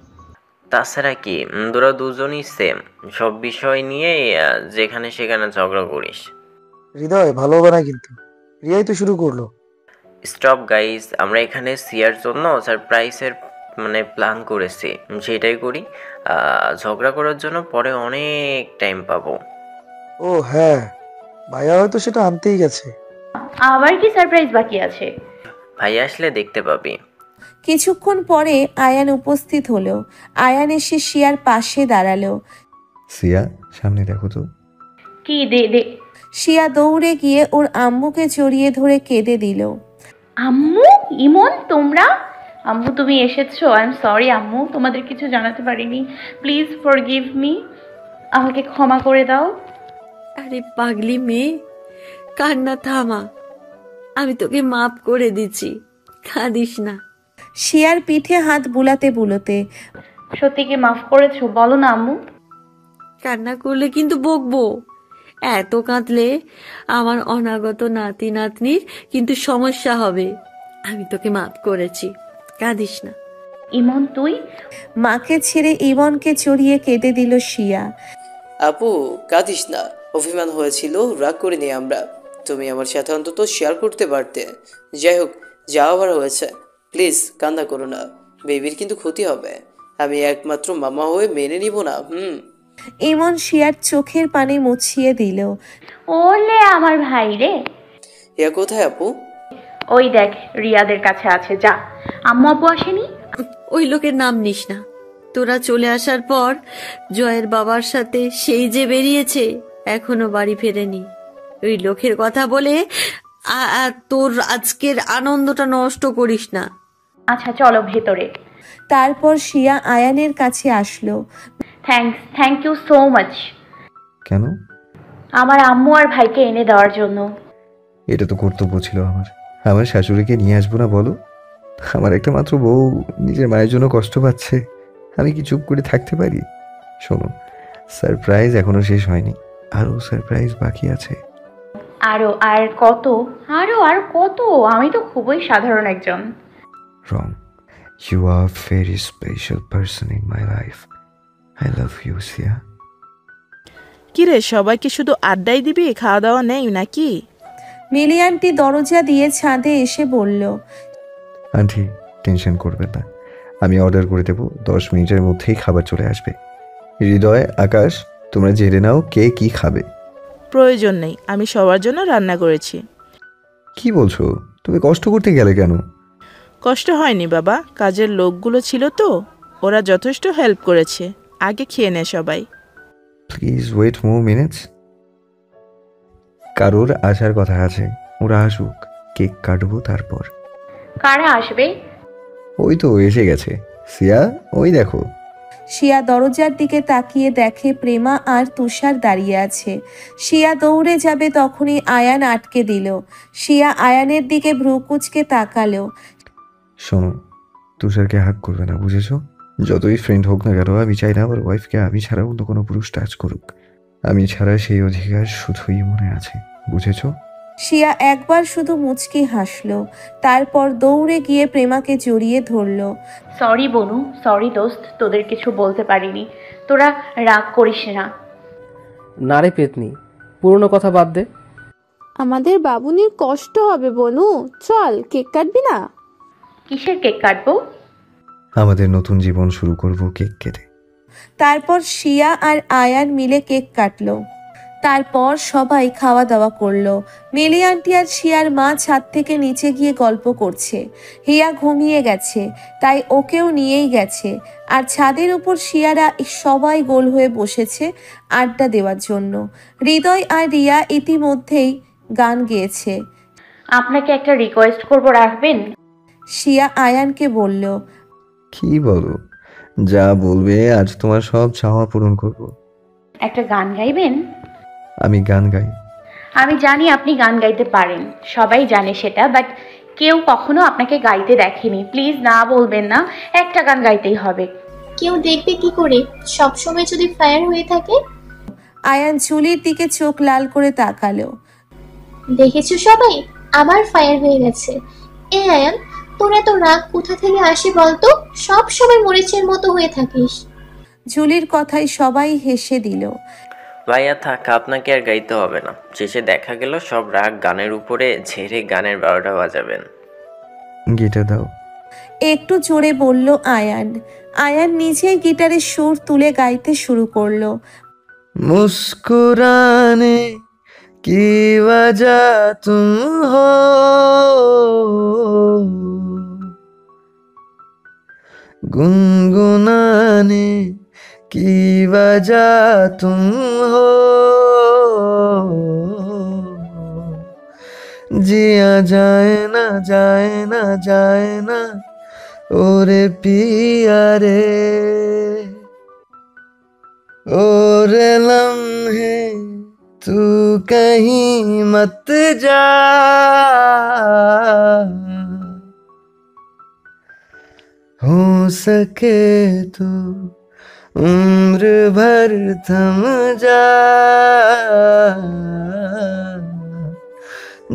তাছাড়া কি, তোরা দুজনই সেম সব বিষয় নিয়ে যেখানে সেখানে ঝগড়া করিস। হৃদয় ভালো হবে না কিন্তু। রিয়াই তো শুরু করলো। স্টপ গাইজ, আমরা এখানে সিয়ার জন্য সারপ্রাইজের প্ল্যান করেছি, সেটাই করি। ঝগড়া করার জন্য পরে অনেক টাইম পাবো। ও হ্যাঁ, ভাইয়া হয়তো সেটা আনতেই গেছে। আবার কি সারপ্রাইজ বাকি আছে? ভাই আসলে দেখতে পাবি। কিছুক্ষণ পরে আয়ান উপস্থিত হলো। আয়ান এসে শিয়ার পাশে দাঁড়ালো। সিয়া, সামনে দেখো তো। কি দে দে। শিয়া দৌড়ে গিয়ে ওর আম্মুকে জড়িয়ে ধরে কেঁদে দিল। আম্মু, ইমন, তোমরা? আম্মু তুমি এসেছো। আই এম সরি আম্মু, তোমাদের কিছু জানাতে পারিনি। Please forgive me. আমাকে ক্ষমা করে দাও। আরে পাগলি মেয়ে, কান্না থামা। আমি তোকে মাফ করে দিচ্ছি, কাঁদিস না। শিয়ার পিঠে হাত বুলাতে বুলোতে, সত্যি কি মাফ করেছো? বলো না আম্মু। কান্না করলে কিন্তু বকবো। এত কাঁদলে আমার অনাগত নাতি নাতনির কিন্তু সমস্যা হবে। আমি তোকে মাফ করেছি, কাঁদিস না। ইমন তুই? মাকে ছেড়ে ইমনকে চড়িয়ে কেঁদে দিল শিয়া। আপু কাঁদিস না, অভিমান হয়েছিল, রাগ করিনি আমরা। তুমি আমার সাথে অন্তত শেয়ার করতে পারতে। যাই হোক, যা আবার হয়েছে, প্লিজ কান্না করো না। বেবির কিন্তু ক্ষতি হবে। আমি একমাত্র মামা হয়ে মেনে নিব না। ইমন শিয়ার চোখের পানি মুছিয়ে দিল। ওলে আমার ভাই রে। ইয়া কোথায় আপু? ওই দেখ, রিয়াদের কাছে আছে, যা। আম্মু আপু আসেনি? ওই লোকের নাম নিস না। তোরা চলে আসার পর জয়ের বাবার সাথে সেই যে বেরিয়েছে, এখনো বাড়ি ফেরেনি। ওই লোকের কথা বলে তোর আজকের আনন্দটা নষ্ট করিস না। আচ্ছা চলো ভেতরে। তারপর শিয়া আয়ানের কাছে আসলো। Thank you so much. কেন? আমার আম্মু আর ভাইকে এনে দেওয়ার জন্য। এটা তো কর্তব্য ছিল আমার শাশুড়িকে নিয়ে আসবো না বলো? আমার একটা মাত্র বউ নিজের মায়ের জন্য কষ্ট পাচ্ছে, আমি কি চুপ করে থাকতে পারি? শোনো, সারপ্রাইজ এখনো শেষ হয়নি, আরো সারপ্রাইজ বাকি আছে। আর কত? আমি তো খুবই সাধারণ একজন। Wrong, you are very special person in my life. I love you Siya. কিরে, সবাইকে শুধু আড্ডাই দিবি, খাওয়া দাওয়া নেই নাকি? মিলি আন্টি দরজা দিয়ে ছাদে এসে বলল। আন্টি টেনশন করবেন না, আমি অর্ডার করে দেবো, 10 মিনিটের মধ্যেই খাবার চলে আসবে। হৃদয়, আকাশ, তোমরা জেনে নাও কে কি খাবে। প্রয়োজন নেই, আমি সবার জন্য রান্না করেছি। কি বলছো? তুমি কষ্ট করতে গেলে কেন? কষ্ট হয়নি বাবা, কাজের লোকগুলো ছিল তো, ওরা যথেষ্ট হেল্প করেছে। আগে খেয়ে নে সবাই। Please wait more minutes. কারোর আসার কথা আছে, ওরা আসুক, কেক কাটবো তারপর। কারা আসবে? ওই তো এসে গেছে সিয়া, ওই দেখো। শিয়া দরজার দিকে তাকিয়ে দেখে প্রেমা আর তুষার দাঁড়িয়ে আছে। শিয়া দৌড়ে যাবে, তখনই আয়ান আটকে দিল। শিয়া আয়ানের দিকে ভ্রু কুঁচকে তাকালো। শোনো, তুষারকে হাক করবে না, বুঝেছো? যতই ফ্রেন্ড হোক না কেন, আমি চাই না আমার ওয়াইফকে আমি ছাড়া অন্য কোনো পুরুষ টাচ করুক। আমি ছাড়া সেই অধিকার শুধুই মনে আছে, বুঝেছো? শিয়া একবার শুধু মুচকি হাসলো, তারপর দৌড়ে গিয়ে প্রেমাকে জড়িয়ে ধরলো। সরি বনু, সরি দোস্ত, তোদের কিছু বলতে পারিনি, তোরা রাগ করিস না। না রে পেতনি, পুরনো কথা বাদ দে। আমাদের বাবুনির কষ্ট হবে বনু, চল কেক কাটবি না? কিসের কেক কাটবো? আমাদের নতুন জীবন শুরু করব কেক কেটে। তারপর শিয়া আর আয়ান মিলে কেক কাটলো। তারপর সবাই খাওয়া দাওয়া করলো। মিলি আন্টি আর শিয়ার মা ছাদ থেকে নিচে গিয়ে গল্প করছে। হিয়া ঘুমিয়ে গেছে, তাই ওকেও নিয়েই গেছে। আর ছাদের উপর শিয়ারা সবাই গোল হয়ে বসেছে আড্ডা দেওয়ার জন্য। হৃদয় আর রিয়া ইতিমধ্যেই গান গেয়েছে। আপনাকে একটা রিকোয়েস্ট করব, রাখবেন? শিয়া আয়ানকে বলল। কি বলো? যা বলবে, আজ তোমার সব চাওয়া পূরণ করব। একটা গান গাইবেন? আমি গান গাই? আমি জানি আপনি গান গাইতে পারেন, সবাই জানে সেটা, বাট কেউ কখনো আপনাকে গাইতে দেখেনি। প্লিজ না বলবেন না, একটা গান গাইতেই হবে। কেউ দেখবে কি করে, সব সময় যদি ফায়ার হয়ে থাকে? আয়ান চুলির দিকে চোখ লাল করে তাকালো। দেখেছো সবাই, আবার ফায়ার হয়ে গেছে। আয়ান, তোর এত রাগ কোথা থেকে আসে বলতো? সব সময় মরিচের মতো হয়ে থাকিস। জুলির কথায় সবাই হেসে দিল। ভাইয়া থাক, আপনাকে আর গাইতে হবে না। শেষে দেখা গেল সব রাগ গানের উপরে ঝেড়ে গানের 12টা বাজাবেন। গিটার দাও। একটু জোরে বলল আয়ান। আয়ান নিজেই গিটারের সুর তুলে গাইতে শুরু করলো। মুস্কুরানে কি वजह तुम हो, गुनगुनाने की वजह तुम हो, जिया जाए ना जाए ना जाए ना ओरे पिया रे, ओरे लम्हे तू कहीं मत जा, हो सके तो उम्र भर थम जा,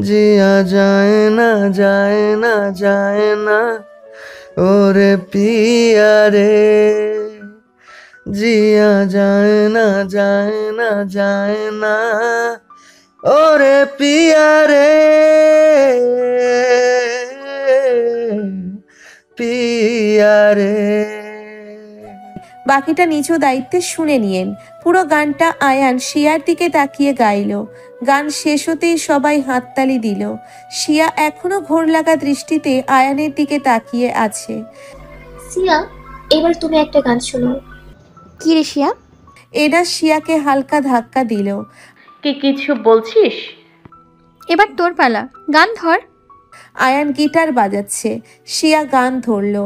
जिया जाए ना जाए ना जाए ना ओरे पिया रे, जिया जाए ना जाए ना जाए ना ओरे पिया रे, पिया रे। বাকিটা নিজ দায়িত্বে শুনে নিয়েন। পুরো গানটা আয়ান শিয়ার দিকে তাকিয়ে গাইল। গান শেষ হতেই সবাই হাততালি দিল। শিয়া এখনো ঘোর লাগা দৃষ্টিতে আয়ানের দিকে তাকিয়ে আছে। সিয়া, এবার তুমি একটা গান শোনো। কি রে শিয়া? এনা শিয়াকে হালকা ধাক্কা দিল। কিছু বলছিস? এবার তোর পালা, গান ধর। আয়ান গিটার বাজাচ্ছে, শিয়া গান ধরল।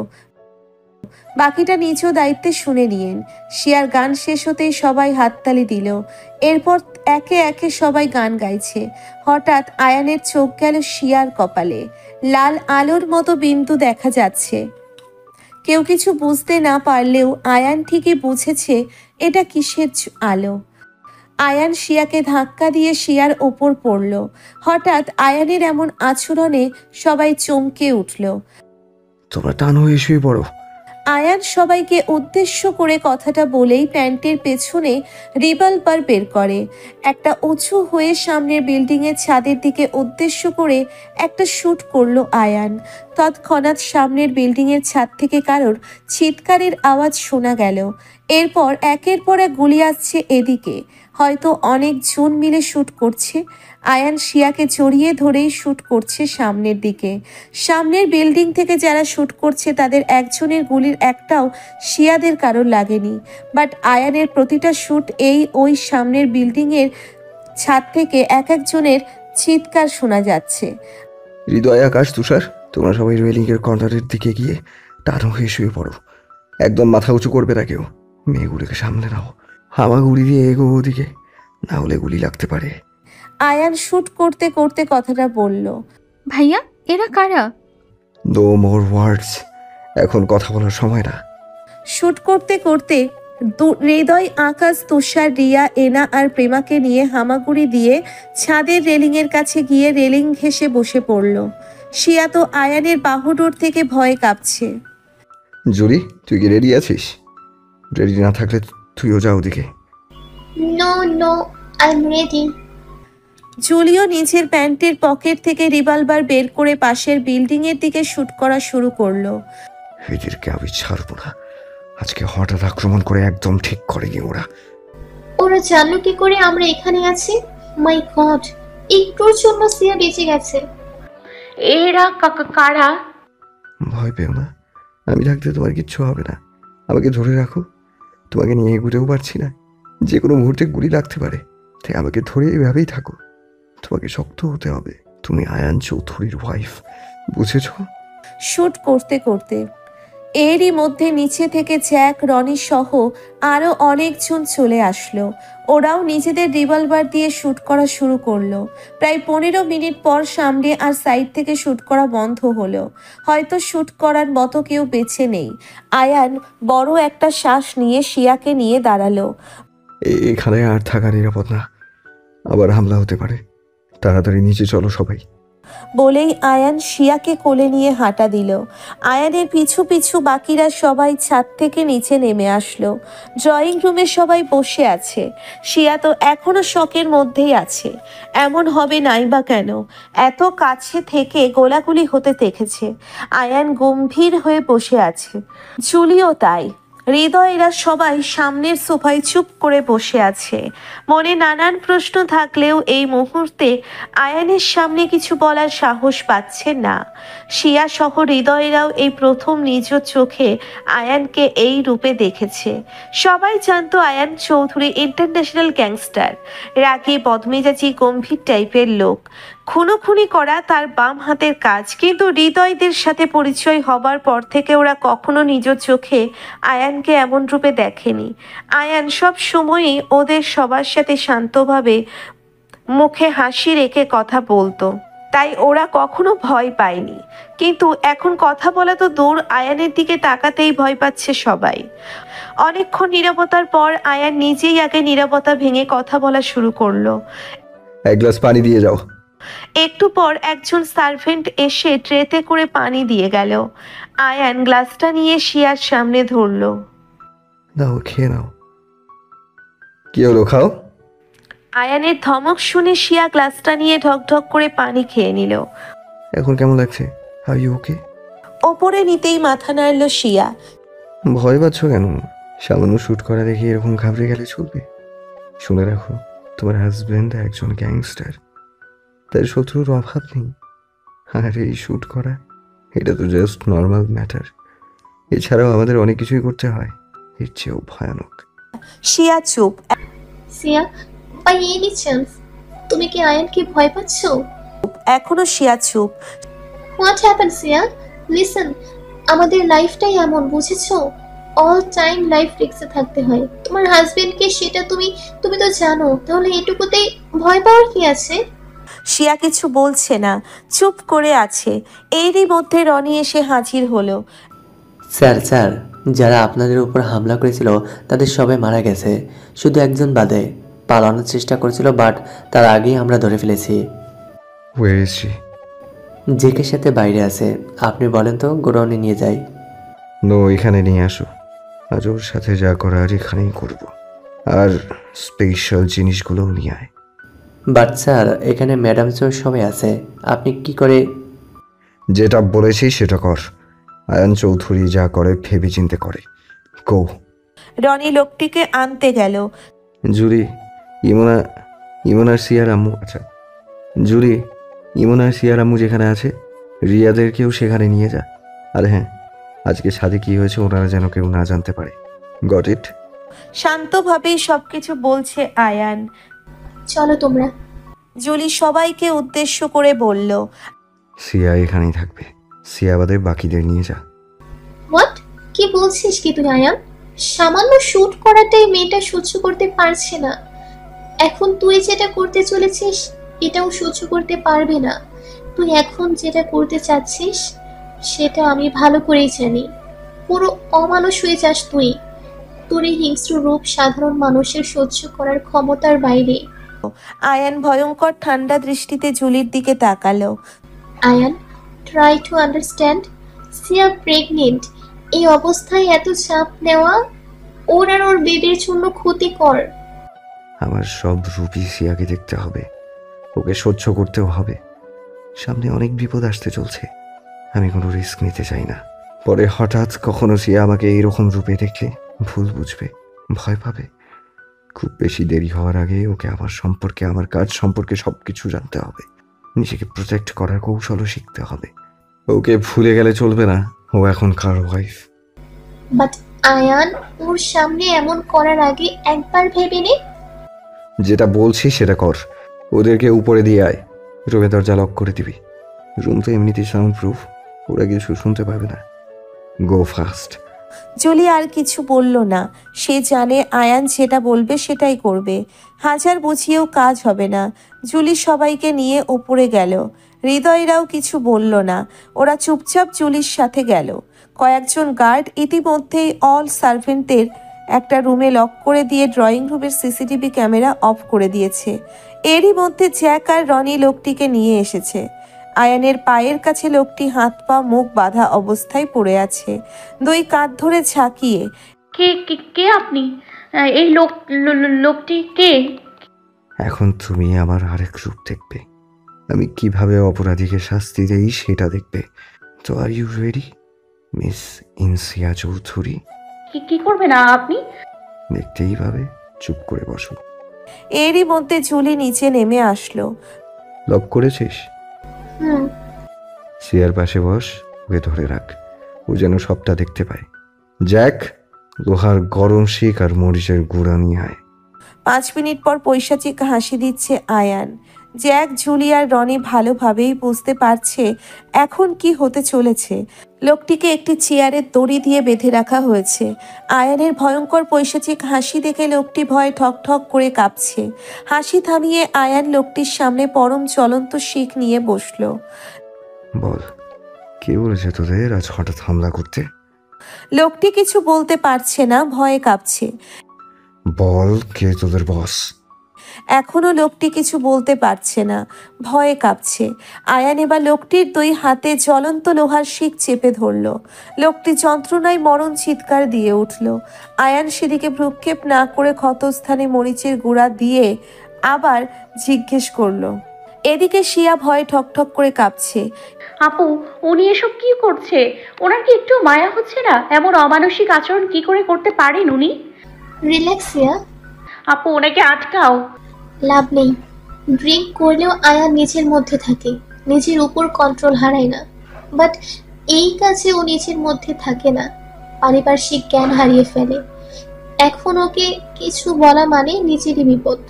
বাকিটা নিজ দায়িত্বে শুনে নিয়েন। শিয়ার গান শেষ হতেই সবাই হাততালি দিল। এরপর একে একে সবাই গান গাইছে। হঠাৎ আয়ানের চোখ গেল শিয়ার কপালে। লাল আলোর মতো বিন্দু দেখা যাচ্ছে। কেউ কিছু বুঝতে না পারলেও আয়ান ঠিকই বুঝেছে এটা কিসের আলো। আয়ান শিয়াকে ধাক্কা দিয়ে শিয়ার ওপর পড়ল। হঠাৎ আয়ানের এমন আচরণে সবাই চমকে উঠল। তোমরা টান হয়ে শুয়ে পড়ো। আয়ান সবাইকে উদ্দেশ্য করে কথাটা বলেই প্যান্টের পেছনে রিভলভার বের করে। একটা উঁচু হয়ে সামনের বিল্ডিংয়ের ছাদের দিকে উদ্দেশ্য করে একটা শুট করলো আয়ান। তৎক্ষণাৎ সামনের বিল্ডিংয়ের ছাদ থেকে কারোর চিৎকারের আওয়াজ শোনা গেল। এরপর একের পর এক গুলি আসছে এদিকে। হয়তো অনেক জন মিলে শুট করছে। আয়ান শিয়াকে জড়িয়ে ধরেই শুট করছে সামনের দিকে। সামনের বিল্ডিং থেকে যারা শুট করছে তাদের একজনের গুলির একটাও শিয়াদের কারোর লাগেনি। বাট আয়ানের প্রতিটা শুট ওই সামনের বিল্ডিংয়ের ছাদ থেকে এক একজনের চিৎকার শোনা যাচ্ছে। হৃদয়, আকাশ, তুষার, তোমরা সবাই রেলিংয়ের কর্নারের দিকে গিয়ে টান হয়ে শুয়ে পড়ো। একদম মাথা উঁচু করবে না কেউ। মেয়েগুলিকে সামলে নাও। হামাগুড়ি দিয়ে এগো ওদিকে, না হলে গুলি লাগতে পারে। আয়ান শুট করতে করতে কথাটা বলল। ভাইয়া, এরা কারা? নো মোর ওয়ার্ডস, এখন কথা বলার সময় না। শুট করতে করতে হৃদয়, আকাশ, তুষার, রিয়া, এনা আর প্রেমাকে নিয়ে হামাগুড়ি দিয়ে ছাদের রেলিংয়ের কাছে গিয়ে রেলিং ঘেঁষে বসে পড়ল। শিয়া তো আয়ানের বাহুডোর থেকে ভয়ে কাঁপছে। জুলি, তুই কি রেডি আছিস? রেডি না থাকলে তুইও যা ওদিকে। No no, I am ready. জুলিও নিজের প্যান্টের পকেট থেকে রিভলভার বের করে পাশের বিল্ডিং এর দিকে শুট করা শুরু করলো। এদেরকে আমি ছাড়বো না। আজকে হঠাৎ আক্রমণ করে একদম ঠিক করেনি ওরা। ওরা জানলো কি করে আমরা এখানে আছি? মাই গড, একটুর জন্য সিয়া বেঁচে গেছে। এরা কারা? ভয় পেও না, আমি থাকতে তোমার কিচ্ছু হবে না। আমাকে ধরে রাখো, তোমাকে নিয়ে এগুতেও পারছি না। যে কোনো মুহূর্তে গুলি লাগতে পারে, তাই আমাকে ধরে এভাবেই থাকো। তোমাকে শক্ত হতে হবে। তুমি আয়ান চৌধুরীর ওয়াইফ, বুঝেছ? শুট করতে করতে এরই মধ্যে নিচে থেকে জ্যাক, রনি সহ আরও অনেকজন চলে আসলো। ওরাও নিজেদের রিভলভার দিয়ে শুট করা শুরু করলো। প্রায় 15 মিনিট পর সামনে আর সাইড থেকে শুট করা বন্ধ হলো। হয়তো শুট করার মতো কেউ বেঁচে নেই। আয়ান বড় একটা শ্বাস নিয়ে শিয়াকে নিয়ে দাঁড়ালো। এখানে আর থাকা নিরাপদ না, আবার হামলা হতে পারে। তাড়াতাড়ি নিচে চলো সবাই। বলেই আয়ান শিয়াকে কোলে নিয়ে হাঁটা দিল। আয়ানের পিছু পিছু বাকিরা সবাই ছাদ থেকে নিচে নেমে আসলো। ড্রয়িং রুমে সবাই বসে আছে। শিয়া তো এখনো শকের মধ্যেই আছে। এমন হবে নাই বা কেন? এত কাছে থেকে গোলাগুলি হতে দেখেছে। আয়ান গম্ভীর হয়ে বসে আছে, জুলিও তাই। হৃদয়েরা সবাই সামনের সোফায় চুপ করে বসে আছে। মনে নানান প্রশ্ন থাকলেও এই মুহূর্তে আয়ানের সামনে কিছু বলার সাহস পাচ্ছে না। শিয়া সহ হৃদয়েরাও এই প্রথম নিজ চোখে আয়ানকে এই রূপে দেখেছে। সবাই জানতো আয়ান চৌধুরী ইন্টারন্যাশনাল গ্যাংস্টার, রাগী, বদমেজাজি, গম্ভীর টাইপের লোক। খুনোখুনি করা তার বাম হাতের কাজ। কিন্তু হৃদয়দের সাথে পরিচয় হবার পর থেকে ওরা কখনো নিজ চোখে আয়ানকে এমন রূপে দেখেনি। আয়ান সব সময়ই ওদের সবার সাথে শান্তভাবে মুখে হাসি রেখে কথা বলতো, তাই ওরা কখনো ভয় পায়নি। কিন্তু এখন কথা বলা তো দূর, আয়ানের দিকে তাকাতেই ভয় পাচ্ছে সবাই। অনেকক্ষণ নীরবতার পর আয়ান নিজেই আগে নীরবতা ভেঙে কথা বলা শুরু করলো। এক গ্লাস পানি দিয়ে যাও। একটু পর একজন সার্ভেন্ট এসে ট্রেতে করে পানি দিয়ে গেল। আয়ান গ্লাসটা নিয়ে শিয়ার সামনে ধরলো। নাও, খেয়ে নাও। কি হলো, খাও। আয়ানের ধমক শুনে শিয়া গ্লাসটা নিয়ে ঢকঢক করে পানি খেয়ে নিল। এখন কেমন লাগছে? Are you okay? ওপরে নিতেই মাথা নাড়ল শিয়া। ভয় পাচ্ছ কেন? সামান্য শুট করা দেখে এরকম ঘাবড়ে গেলে চলবে? শুনে রাখো, তোমার হাজব্যান্ড একজন গ্যাংস্টার, তার শত্রুর অভাব নেই। আর এই শুট করা, এটা তো জাস্ট নর্মাল ম্যাটার। এছাড়াও আমাদের অনেক কিছুই করতে হয়, এর চেয়েও ভয়ানক। শিয়া চুপ। সিয়া, বাই এনি চান্স তুমি কি আয়ানকে ভয় পাচ্ছ? এখনো শিয়া চুপ। What happen Siya? লিসেন, আমাদের লাইফটাই এমন, বুঝেছো? অল টাইম লাইফ রিস্কে থাকতে হয়। তোমার হাজবেন্ডকে সেটা তুমি তুমি তো জানো, তাহলে এটুকুতেই ভয় পাওয়ার কি আছে? শিয়া কিছু বলছে না, চুপ করে আছে। এরই মধ্যে রনি এসে হাজির হলো। স্যার, যারা আপনাদের উপর হামলা করেছিল তাদের সবাই মারা গেছে, শুধু একজন বাদে। পালানোর চেষ্টা করেছিল, বাট তার আগেই আমরা ধরে ফেলেছি। Where is she? জেকের সাথে বাইরে আছে। আপনি বলেন তো, গোডাউনে নিয়ে যাই? নো, এখানে নিয়ে আসো। আজ ওর সাথে যা করার এখানেই করব। আর স্পেশাল জিনিসগুলোও নিয়ে আয়। বাট স্যার, এখানে ম্যাডাম স্যার সবাই আছে, আপনি কি করে? যেটা বলেছি সেটা কর। আয়ান চৌধুরী যা করে ভেবে চিন্তে করে। গো। রনি লোকটিকে আনতে গেল। জুরি, ইমোনার সিয়ার আম্মু, আচ্ছা জুরি, ইমোনার সিয়ার আম্মু যেখানে আছে রিয়াদেরকেও সেখানে নিয়ে যা। আর হ্যাঁ, আজকে ছাদে কি হয়েছে ওনারা যেন কেউ না জানতে পারে। Got it? শান্তভাবেই সবকিছু বলছে আয়ান। চলো তোমরা। জুলি সবাইকে উদ্দেশ্য করে বলল, সিয়া এখানেই থাকবে। সিয়া বাদে বাকিদের নিয়ে যা। হোয়াট? কি বলছিস কি তুই আয়ান? সামান্য শুট করাটাই মেয়েটা সহ্য করতে পারছে না, এখন তুই যেটা করতে চলেছিস এটাও সহ্য করতে পারবে না। তুই এখন যেটা করতে চাচ্ছিস সেটা আমি ভালো করেই জানি। পুরো অমানুষ হয়ে যাস তুই। তোর এই হিংস্র রূপ সাধারণ মানুষের সহ্য করার ক্ষমতার বাইরে। আয়ান ভয়ঙ্কর ঠান্ডা দৃষ্টিতে জুলির দিকে তাকালো। Ayaan, try to understand. Siya pregnant. এই অবস্থায় এত চাপ নেওয়া ওর আর ওর বেবির জন্য ক্ষতিকর। আমার সব রূপী সিয়াকে দেখতে হবে, ওকে সহ্য করতেও হবে। সামনে অনেক বিপদ আসতে চলছে, আমি কোনো রিস্ক নিতে চাই না। পরে হঠাৎ কখনো সিয়া আমাকে এইরকম রূপে দেখলে ভুল বুঝবে, ভয় পাবে। খুব বেশি দেরি হওয়ার আগে ওকে আমার সম্পর্কে, আমার কাজ সম্পর্কে সব কিছু জানতে হবে। নিজেকে প্রোটেক্ট করার কৌশলও শিখতে হবে। ওকে ভুলে গেলে চলবে না, ও এখন কার ওয়াইফ। বাট আয়ান, ওর সামনে এমন করার আগে একবার ভেবে নে। যেটা বলছি সেটা কর। ওদেরকে উপরে দিয়ে আয়, রুমে দরজা লক করে দিবি। রুম তো এমনিতেই সাউন্ড প্রুফ, ওরা কিছু শুনতে পাবে না। গো ফাস্ট। জুলি আর কিছু বলল না। সে জানে আয়ান যেটা বলবে সেটাই করবে, হাজার বুঝিয়েও কাজ হবে না। জুলি সবাইকে নিয়ে ওপরে গেল। হৃদয়রাও কিছু বলল না, ওরা চুপচাপ জুলির সাথে গেল। কয়েকজন গার্ড ইতিমধ্যেই অল সার্ভেন্টের একটা রুমে লক করে দিয়ে ড্রয়িং রুমের সিসিটিভি ক্যামেরা অফ করে দিয়েছে। এরই মধ্যে জ্যাক আর রনি লোকটিকে নিয়ে এসেছে। আয়ানের পায়ের কাছে লোকটি হাত পা মুখ বাঁধা অবস্থায় পড়ে আছে, দুই কাঁধ ধরে ঝাঁকিয়ে। কে কে কে আপনি? এই লোকটি কে? এখন তুমি আমার আরেক রূপ দেখবে। আমি কিভাবে অপরাধীকে শাস্তি দেই সেটা দেখবে। তো are you ready miss Insiya Chowdhury? কি করবে না আপনি? দেখতেই পাবে, চুপ করে বসো। এরই মধ্যে জুলি নিচে নেমে আসলো। লক করেছিস? হুম। সিয়ার পাশে বস, ওকে ধরে রাখ, ও যেন সবটা দেখতে পায়। জ্যাক, লোহার গরম শিক আর মরিচের গুঁড়া নিয়ে আয়। 5 মিনিট পর পৈশাচিক হাসি দিচ্ছে আয়ান। জ্যাক, জুলি আর রনি ভালোভাবেই বুঝতে পারছে এখন কি হতে চলেছে। লোকটিকে একটি চেয়ারের দড়ি দিয়ে বেঁধে রাখা হয়েছে। আয়ানের ভয়ঙ্কর পৈশাচিক হাসি দেখে লোকটি ভয়ে ঠক ঠক করে কাঁপছে। হাসি থামিয়ে আয়ান লোকটির সামনে পরম চলন্ত শিক নিয়ে বসলো। বল, কে বলেছে তোদের আজ হঠাৎ হামলা করতে? লোকটি কিছু বলতে পারছে না, ভয়ে কাঁপছে। বল, কে তোদের বস? এখনো লোকটি কিছু বলতে পারছে না, ভয়ে কাঁপছে। আয়ান এবার লোকটির 2 হাতে জ্বলন্ত লোহার শিক চেপে ধরল। লোকটি যন্ত্রণায় মরণ চিৎকার দিয়ে উঠল। আয়ান সেদিকে ভ্রুক্ষেপ না করে ক্ষতস্থানে মরিচের গুঁড়া দিয়ে আবার জিজ্ঞেস করলো। এদিকে শিয়া ভয়ে ঠকঠক করে কাঁপছে। আপু, উনি এসব কি করছে? ওনার কি একটু মায়া হচ্ছে না? এমন অমানসিক আচরণ কি করে করতে পারেন উনি? রিল্যাক্স সিয়া। আপু, ওনাকে আটকাও। লাভ নেই। ড্রিঙ্ক করলেও আয়ান নিজের মধ্যে থাকে, নিজের উপর কন্ট্রোল হারায় না। বাট এই কাজে ও নিজের মধ্যে থাকে না, পারিপার্শ্বিক জ্ঞান হারিয়ে ফেলে। এখন ওকে কিছু বলা মানে নিজেরই বিপদ।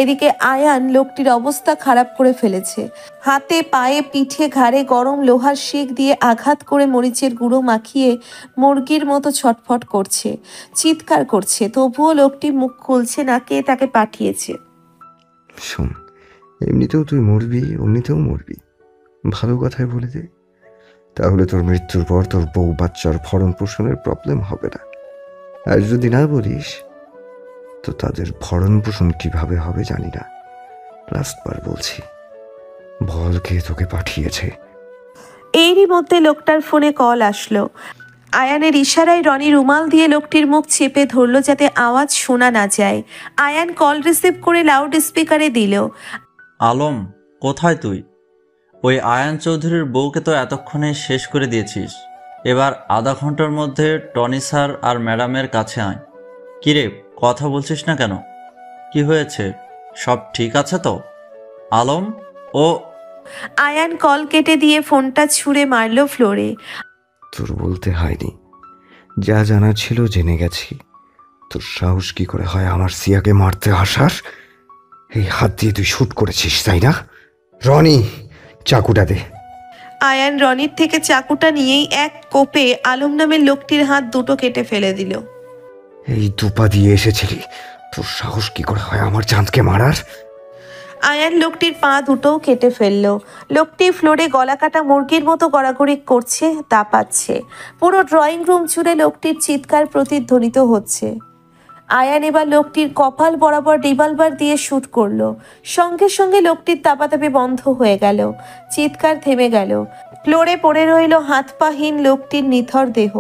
এদিকে আয়ান লোকটির অবস্থা খারাপ করে ফেলেছে। হাতে পায়ে পিঠে ঘাড়ে গরম লোহার শিক দিয়ে আঘাত করে মরিচের গুঁড়ো মাখিয়ে মুরগির মতো ছটফট করছে, চিৎকার করছে, তবুও লোকটি মুখ খুলছে না কে তাকে পাঠিয়েছে। শোন, এমনিতেও তুই মরবি, অমনিতেও মরবি, ভালো কথায় বলে দে, তাহলে তোর মৃত্যুর পর তোর বউ বাচ্চার ভরণ পোষণের প্রবলেম হবে না। আর যদি না বলিস তো তাদের ভরণ পোষণ কিভাবে হবে জানি না। লাস্টবার বলছি, বল কে তোকে পাঠিয়েছে। এরই মধ্যে লোকটার ফোনে কল আসলো। আয়ানের ইশারায় রনি রুমাল দিয়ে লোকটির মুখ চেপে ধরলো যাতে আওয়াজ শোনা না যায়। আয়ান কল রিসিভ করে লাউড স্পিকারে দিল। আলম, কোথায় তুই? ওই আয়ান চৌধুরীর বউকে তো এতক্ষণে শেষ করে দিয়েছিস। এবার আধা ঘন্টার মধ্যে টনি স্যার আর ম্যাডামের কাছে আয়। কিরে, কথা বলছিস না কেন? কি হয়েছে? সব ঠিক আছে তো? আলম ও। আয়ান কল কেটে দিয়ে ফোনটা ছুঁড়ে মারলো ফ্লোরে। তোর বলতে হয়নি, যা জানার ছিল জেনে গেছি। তোর সাহস কি করে হয় আমার সিয়াকে মারতে আসার? এই হাত দিয়ে তুই শুট করেছিস তাই না? রনি, চাকুটা দে। আয়ান রনির থেকে চাকুটা নিয়েই এক কোপে আলম নামের লোকটির হাত দুটো কেটে ফেলে দিল। এই দুপা দিয়ে এসেছিলি, তোর সাহস কি করে হয় আমার চাঁদকে মারার? আয়ান লোকটির পা দুটোও কেটে ফেললো। লোকটি ফ্লোরে গলা কাটা মুরগির মতো গড়াগড়ি করছে, দাপাচ্ছে। পুরো ড্রয়িং রুম জুড়ে লোকটির চিৎকার প্রতিধ্বনিত হচ্ছে। আয়ান এবার লোকটির কপাল বরাবর রিভলভার দিয়ে শুট করলো। সঙ্গে সঙ্গে লোকটির তাপাতাপি বন্ধ হয়ে গেল, চিৎকার থেমে গেল। ফ্লোরে পড়ে রইল হাত পাহীন লোকটির নিথর দেহ।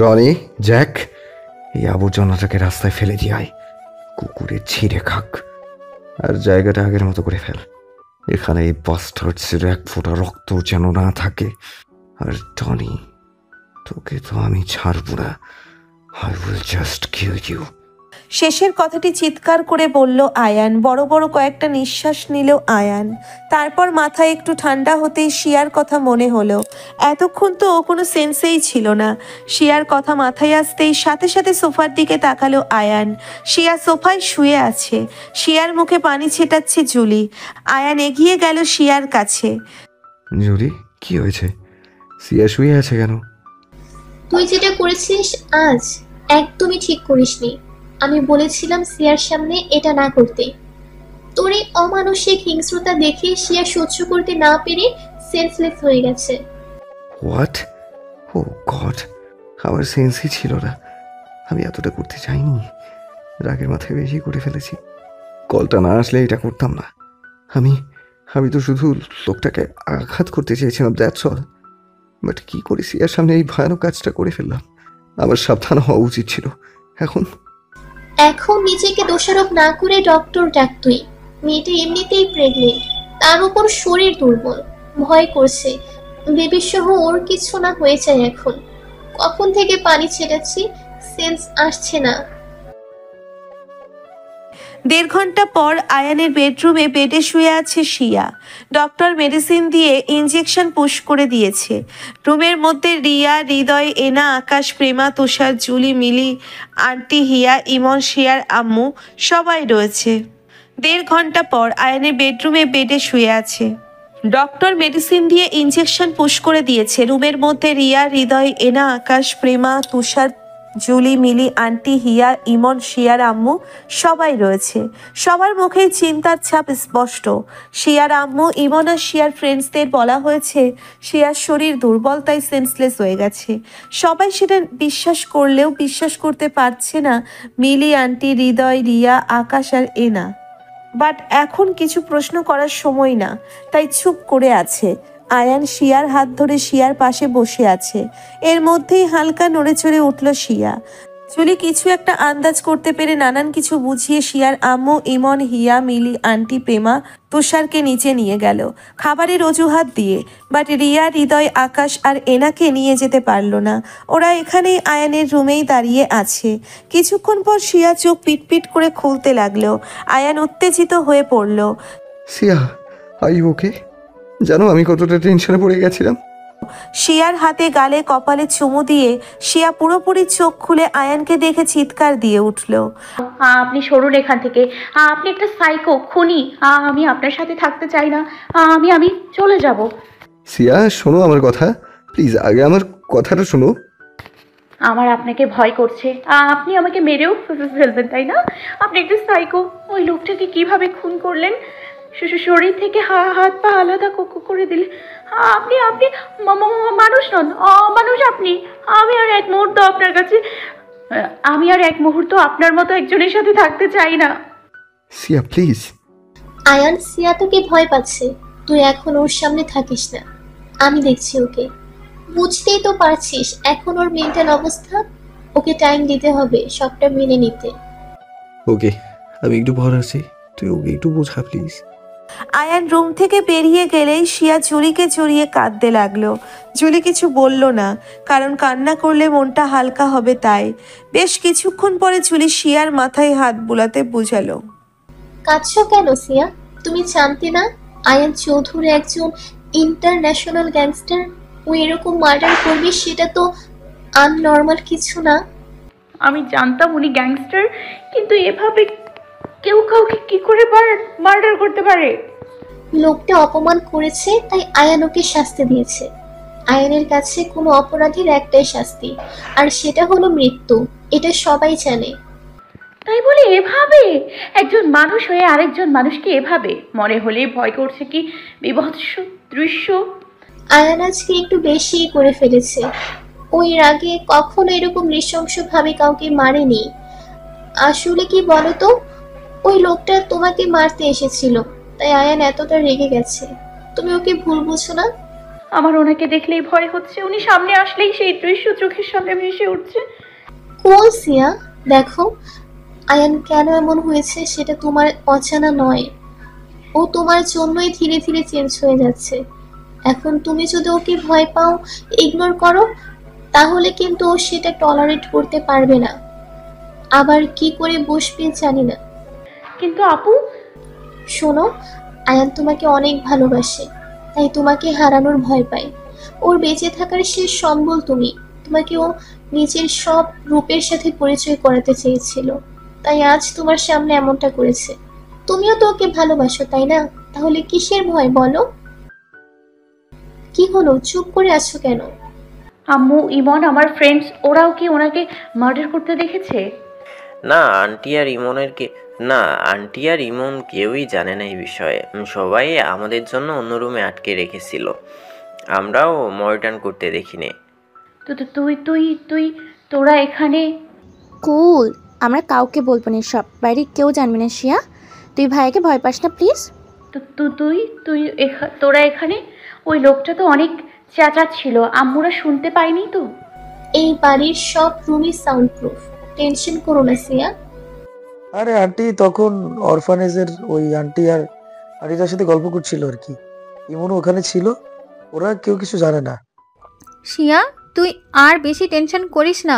রনি, জ্যাক, এই আবর্জনাটাকে রাস্তায় ফেলে দিয়ে আয়, কুকুরে ছিঁড়ে খাক। আর জায়গাটা আগের মতো করে ফেল। এখানে এই বাস্টার্ডসের এক ফোঁটা রক্ত যেন না থাকে। আর টনি, তোকে তো আমি ছাড়বো না। I will just kill you. শেষের কথাটি চিৎকার করে বলল আয়ান। বড় বড় কয়েকটা নিঃশ্বাস নিল আয়ান। তারপর মাথায় একটু ঠান্ডা হতেই শিয়ার কথা মনে হলো। এতক্ষণ তো ও কোনো সেন্সেই ছিল না। শিয়ার কথা মাথায় আসতেই সাথে সাথে সোফার দিকে তাকালো আয়ান। শিয়া সোফায় শুয়ে আছে, শিয়ার মুখে পানি ছেটাচ্ছে জুলি। আয়ান এগিয়ে গেল শিয়ার কাছে। জুলি, কি হয়েছে? সিয়া শুয়ে আছে কেন? তুই যেটা করেছিস আজ একদমই ঠিক করিসনি। আমি বলেছিলাম সিয়ার সামনে এটা না করতে। তোর এই অমানসিক হিংস্রতা দেখে সিয়া সহ্য করতে না পেরে সেন্সলেস হয়ে গেছে। হোয়াট? ও গড, আমার সেন্সই ছিল না। আমি এতটা করতে চাইনি, রাগের মাথায় বেশি করে ফেলেছি। কলটা না আসলে এটা করতাম না। আমি তো শুধু লোকটাকে আঘাত করতে চেয়েছিলাম, দ্যাটস অল। বাট কি করে সিয়ার সামনে এই ভয়ানক কাজটা করে ফেললাম? আমার সাবধান হওয়া উচিত ছিল। এখন নিজেকে দোষারোপ না করে ডক্টর ডাক তুই। মেয়েটা এমনিতেই প্রেগনেন্ট, তার উপর শরীর দুর্বল, ভয় করছে বেবি সহ ওর কিছু না হয়ে যায়। এখন কখন থেকে পানি ছেটাচ্ছি, সেন্স আসছে না। 1.5 ঘন্টা পর আয়ানের বেডরুমে বেডে শুয়ে আছে শিয়া। ডক্টর মেডিসিন দিয়ে ইনজেকশন পুশ করে দিয়েছে। রুমের মধ্যে রিয়া, হৃদয়, এনা, আকাশ, প্রেমা, তুষার, জুলি, মিলি, আন্টি, হিয়া, ইমন, শিয়ার আম্মু সবাই রয়েছে। 1.5 ঘন্টা পর আয়ানের বেডরুমে বেডে শুয়ে আছে। ডক্টর মেডিসিন দিয়ে ইনজেকশন পুশ করে দিয়েছে। রুমের মধ্যে রিয়া, হৃদয়, এনা, আকাশ, প্রেমা, তুষার, জুলি, মিলি, আন্টি, হিয়া, ইমন, শিয়ার আম্মু সবাই রয়েছে। সবার মুখেই চিন্তার ছাপ স্পষ্ট। শিয়ার আম্মু, ইমন আর শিয়ার ফ্রেন্ডসদের বলা হয়েছে শিয়ার শরীর দুর্বল, তাই সেন্সলেস হয়ে গেছে। সবাই সেটা বিশ্বাস করলেও বিশ্বাস করতে পারছে না মিলি, আন্টি, হৃদয়, রিয়া, আকাশ আর এনা। বাট এখন কিছু প্রশ্ন করার সময় না, তাই চুপ করে আছে। আয়ান শিয়ার হাত ধরে শিয়ার পাশে বসে আছে। এর মধ্যেই হালকা নড়ে চড়ে উঠল শিয়া। জুলি কিছু একটা আন্দাজ করতে পেরে নানান কিছু বুঝিয়ে শিয়ার আম্মু, ইমন, হিয়া, মিলি, আন্টি, প্রেমা, তুষারকে নিচে নিয়ে গেল খাবারের অজুহাত দিয়ে। বাট রিয়া, হৃদয়, আকাশ আর এনাকে নিয়ে যেতে পারল না। ওরা এখানেই আয়ানের রুমেই দাঁড়িয়ে আছে। কিছুক্ষণ পর শিয়া চোখ পিটপিট করে খুলতে লাগলো। আয়ান উত্তেজিত হয়ে পড়ল। সিয়া, আর ইউ ওকে? জানো আমি কতটা টেনশনে পড়ে গেছিলাম। শিয়ার হাতে গালে কপালে চুমু দিয়ে শিয়া পুরোপুরি চোখ খুলে আয়ানকে দেখে চিৎকার দিয়ে উঠল। আপনি সরুন এখান থেকে। আপনি একটা সাইকো, খুনি। আমি আপনার সাথে থাকতে চাই না। আমি চলে যাব। সিয়া শোনো আমার কথা, প্লিজ আগে আমার কথাটা শোনো। আমার আপনাকে ভয় করছে। আপনি আমাকে মেরেও ফেলবেন, তাই না? আপনি একটা সাইকো। ওই লোকটাকে কিভাবে খুন করলেন? শরীর থেকে হাত পা আলাদা করে দিলে। আপনি আপনি মানুষ নন, অমানুষ আপনি। আমি আর এক মুহূর্ত আপনার মতো একজনের সাথে থাকতে চাই না। সিয়া প্লিজ। আয়ান, সিয়া তোকে ভয় পাচ্ছে। তুই এখন ওর সামনে থাকিস না, আমি দেখছি ওকে। বুঝতেই তো পারছিস এখন ওর মেন্টাল অবস্থা। ওকে টাইম দিতে হবে সবটা মেনে নিতে। ওকে, আমি একটু ভর আছি, তুই ওকে একটু বোঝা প্লিজ। আয়ান রুম থেকে বেরিয়ে গেলেই শিয়া জুলিকে জড়িয়ে কাঁদতে লাগলো। জুলি কিছু বলল না, কারণ কান্না করলে মনটা হালকা হবে তাই। বেশ কিছুক্ষণ পরে জুলি শিয়ার মাথায় হাত বুলাতে বুঝালো। কাঁদছো কেন সিয়া? তুমি জানতে না আয়ান চৌধুরী একজন ইন্টারন্যাশনাল গ্যাংস্টার? ও এরকম মার্ডার করবে সেটা তো আননর্মাল কিছু না। আমি জানতাম উনি গ্যাংস্টার, কিন্তু এভাবে কেউ কাউকে কি করে মার্ডার করতে পারে? লোকটা অপমান করেছে তাই আয়ান ওকে শাস্তি দিয়েছে। আয়ানের কাছে কোনো অপরাধীর একটাই শাস্তি, আর সেটা হলো মৃত্যু। এটা সবাই জানে। তাই বলে এভাবে একজন মানুষ হয়ে আরেকজন মানুষকে এভাবে মনে হলেই ভয় করছে কি বিভৎস দৃশ্য। আয়ান আজকে একটু বেশি করে ফেলেছে। ওই আগে কখনো এরকম নৃশংসভাবে কাউকে মারেনি। আসলে কি বলতো, ওই লোকটা তোমাকে মারতে এসেছিল, তাই আয়ান এতটা রেগে গেছে। তুমি ওকে ভুল বুঝো না। আমার ওনাকে দেখলেই ভয় হচ্ছে। উনি সামনে আসলেই সেই দৃশ্য চোখের সামনে ভেসে উঠছে। কোন সিয়া, দেখো আয়ান কেন এমন হয়েছে সেটা তোমার অজানা নয়। ও তোমার জন্যই ধীরে ধীরে চেঞ্জ হয়ে যাচ্ছে। এখন তুমি যদি ওকে ভয় পাও, ইগনোর করো, তাহলে কিন্তু ও সেটা টলারেট করতে পারবে না। আবার কি করে বসবে জানি না। কিন্তু আপু, শোনো, আয়ান তোমাকে অনেক ভালোবাসে, তাই তোমাকে হারানোর ভয় পায়। ওর বেঁচে থাকার শেষ সম্বল তুমি। তোমাকে ও নিজের সব রূপের সাথে পরিচয় করাতে চেয়েছিল, তাই আজ তোমার সামনে এমনটা করেছে। তুমিও তো ওকে ভালোবাসো, তাই না? তাহলে কিসের ভয় বলো? কি হলো, চুপ করে আছো কেন? আম্মু, ইমন, আমার ফ্রেন্ডস, ওরাও কি ওনাকে মার্ডার করতে দেখেছে? না, আন্টি আর ইমন কেউই জানে না এই বিষয়ে। সবাই আমাদের জন্য অন্য রুমে আটকে রেখেছিল। আমরাও মডার্ন করতে দেখিনি। তোরা এখানে? কুল, আমরা কাউকে বলবো না সব, বাইরে কেউ জানবে না। শিয়া, তুই ভাইকে ভয় পাস না প্লিজ। তোরা এখানে? ওই লোকটা তো অনেক চেঁচাচ্ছিল, আম্মুরা শুনতে পাইনি তো? এই বাড়ির সব রুমই সাউন্ড প্রুফ, টেনশন করো না সিয়া। আরে আন্টি তখন অরফানেজের ওই আন্টি আর আনিতার সাথে গল্প করছিল আর কি। ইমনও ওখানে ছিল। ওরা কেউ কিছু জানে না। শিয়া, তুই আর বেশি টেনশন করিস না।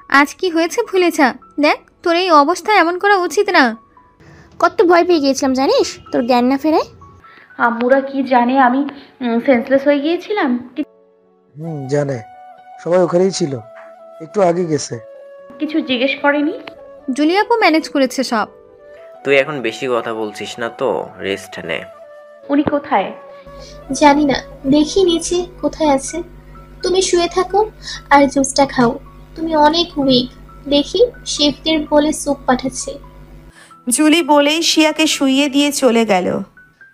আজ কি হয়েছে ভুলে যা। দেখ, তোর এই অবস্থা এমন করা উচিত না। কত ভয় পেয়ে গিয়েছিলাম জানিস, তোর জ্ঞান না ফেরায়। আম্মুরা কি জানে আমি সেন্সলেস হয়ে গিয়েছিলাম? জানে, সবাই ওখানেই ছিল, একটু আগে গেছে। কিছু জিজ্ঞেস করেনি? জুলিয়াপু ম্যানেজ করেছে সব। তুই এখন বেশি কথা বলছিস না তো, রেস্ট নে। উনি কোথায়? জানি না, দেখি নিচে কোথায় আছে। তুমি শুয়ে থাকো আর জুসটা খাও। তুমি অনেক উইক। দেখি শেফদের বলে স্যুপ পাঠাচ্ছে। জুলি বলেই শিয়াকে শুইয়ে দিয়ে চলে গেল।